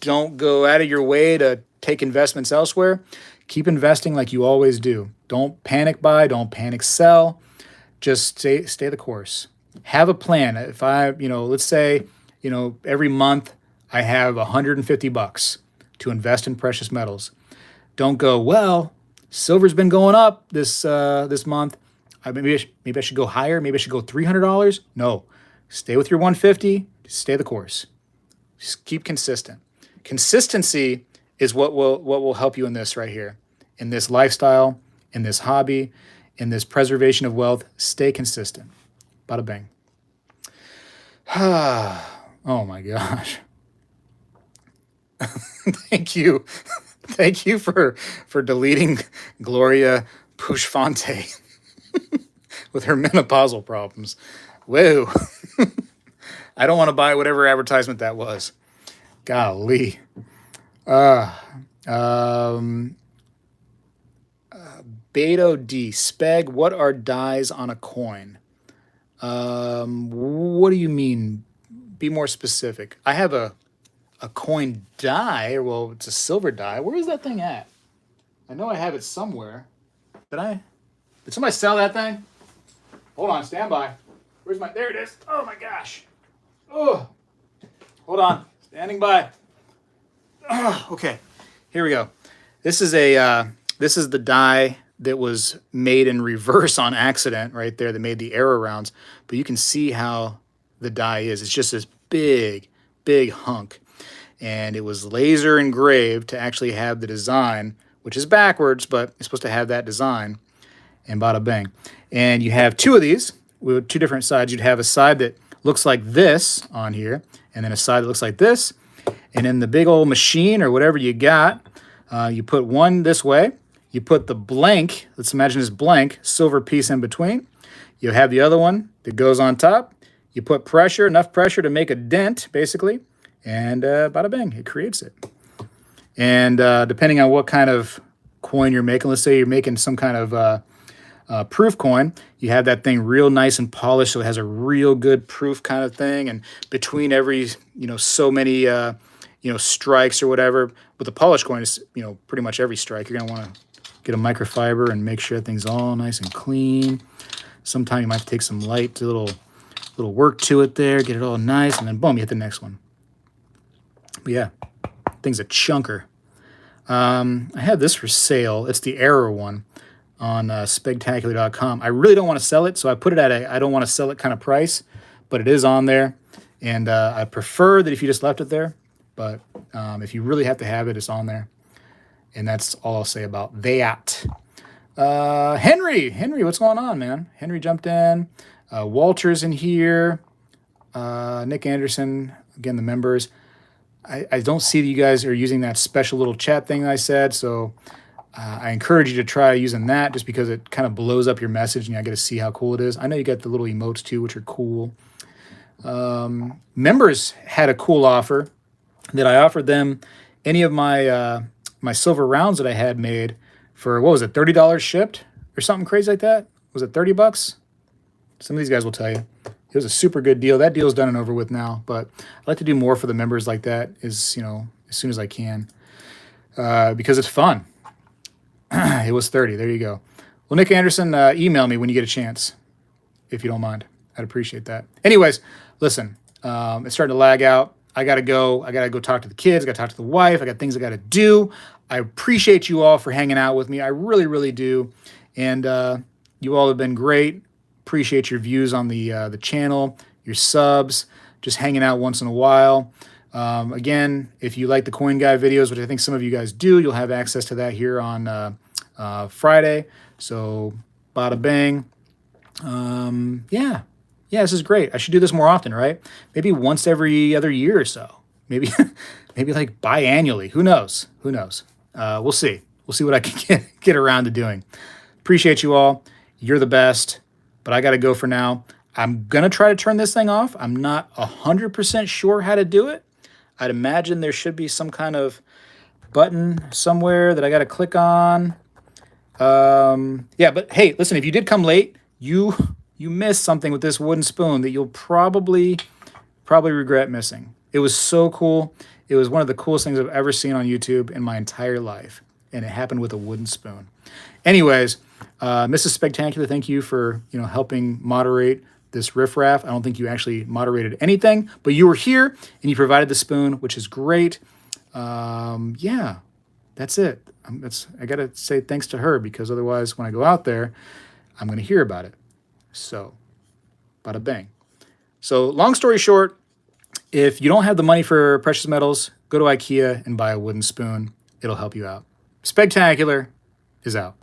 Don't go out of your way to take investments elsewhere. Keep investing like you always do. Don't panic buy. Don't panic sell. Just stay the course. Have a plan. If let's say, every month I have $150 to invest in precious metals. Don't go, well, silver's been going up this month. Maybe I should go higher. Maybe I should go $300. No, stay with your 150. Stay the course. Just keep consistent. Consistency is what will help you in this right here, in this lifestyle, in this hobby, in this preservation of wealth. Stay consistent. Bada bang. Oh my gosh. Thank you. Thank you for deleting Gloria Pushfonte with her menopausal problems. Whoa. I don't want to buy whatever advertisement that was. Golly. Beto D. Speg, what are dies on a coin? What do you mean? Be more specific. I have a coin die. Well, it's a silver die. Where is that thing at? I know I have it somewhere. Did somebody sell that thing? Hold on, stand by. There it is. Oh my gosh. Oh, hold on, standing by. Oh, okay, here we go. This is the die that was made in reverse on accident right there that made the arrow rounds. But you can see how the die is. It's just this big, big hunk. And it was laser engraved to actually have the design, which is backwards, but it's supposed to have that design. And bada bang. And you have two of these with two different sides. You'd have a side that looks like this on here, and then a side that looks like this. And in the big old machine or whatever you got, you put one this way. You put the blank, let's imagine this blank, silver piece in between. You have the other one that goes on top. You put pressure, enough pressure to make a dent, basically. And bada bang, it creates it. And depending on what kind of coin you're making, let's say you're making some kind of proof coin, you have that thing real nice and polished, so it has a real good proof kind of thing. And between every, so many, strikes or whatever, with a polished coin, it's, pretty much every strike, you're going to want to get a microfiber and make sure everything's all nice and clean. Sometimes you might have to take some light, little work to it there, get it all nice, and then boom, you hit the next one. But yeah, thing's a chunker. I have this for sale. It's the Error one on Spegtacular.com. I really don't want to sell it, so I put it at I don't want to sell it kind of price, but it is on there. And I prefer that if you just left it there, but if you really have to have it, it's on there. And that's all I'll say about that. Henry, what's going on, man? Henry jumped in. Walter's in here. Nick Anderson, again, the members. I don't see that you guys are using that special little chat thing I said, so I encourage you to try using that just because it kind of blows up your message and I get to see how cool it is. I know you got the little emotes too, which are cool. Members had a cool offer that I offered them any of my my silver rounds that I had made for, what was it, $30 shipped or something crazy like that? Was it $30? Some of these guys will tell you. It was a super good deal. That deal's done and over with now, but I like to do more for the members like that as soon as I can because it's fun. It was 30. There you go. Well, Nick Anderson, email me when you get a chance, if you don't mind. I'd appreciate that. Anyways, listen, it's starting to lag out. I gotta go. I gotta go talk to the kids. I gotta talk to the wife. I got things I gotta do. I appreciate you all for hanging out with me. I really, really do. And you all have been great. Appreciate your views on the channel, your subs, just hanging out once in a while. Again, if you like the Coin Guy videos, which I think some of you guys do, you'll have access to that here on Friday. So, bada bang. Yeah. Yeah, this is great. I should do this more often, right? Maybe once every other year or so. Maybe, maybe like biannually. Who knows? Who knows? We'll see. We'll see what I can get around to doing. Appreciate you all. You're the best. But I got to go for now. I'm going to try to turn this thing off. I'm not 100% sure how to do it. I'd imagine there should be some kind of button somewhere that I got to click on. Yeah, but hey, listen, if you did come late, you missed something with this wooden spoon that you'll probably regret missing. It was so cool. It was one of the coolest things I've ever seen on YouTube in my entire life. And it happened with a wooden spoon. Anyways, Mrs. Spegtacular, thank you for helping moderate this riffraff. I don't think you actually moderated anything, but you were here and you provided the spoon, which is great. Yeah, that's it. I gotta say thanks to her, because otherwise when I go out there, I'm gonna hear about it. So, bada bang. So long story short, if you don't have the money for precious metals, go to IKEA and buy a wooden spoon. It'll help you out. Spegtacular is out.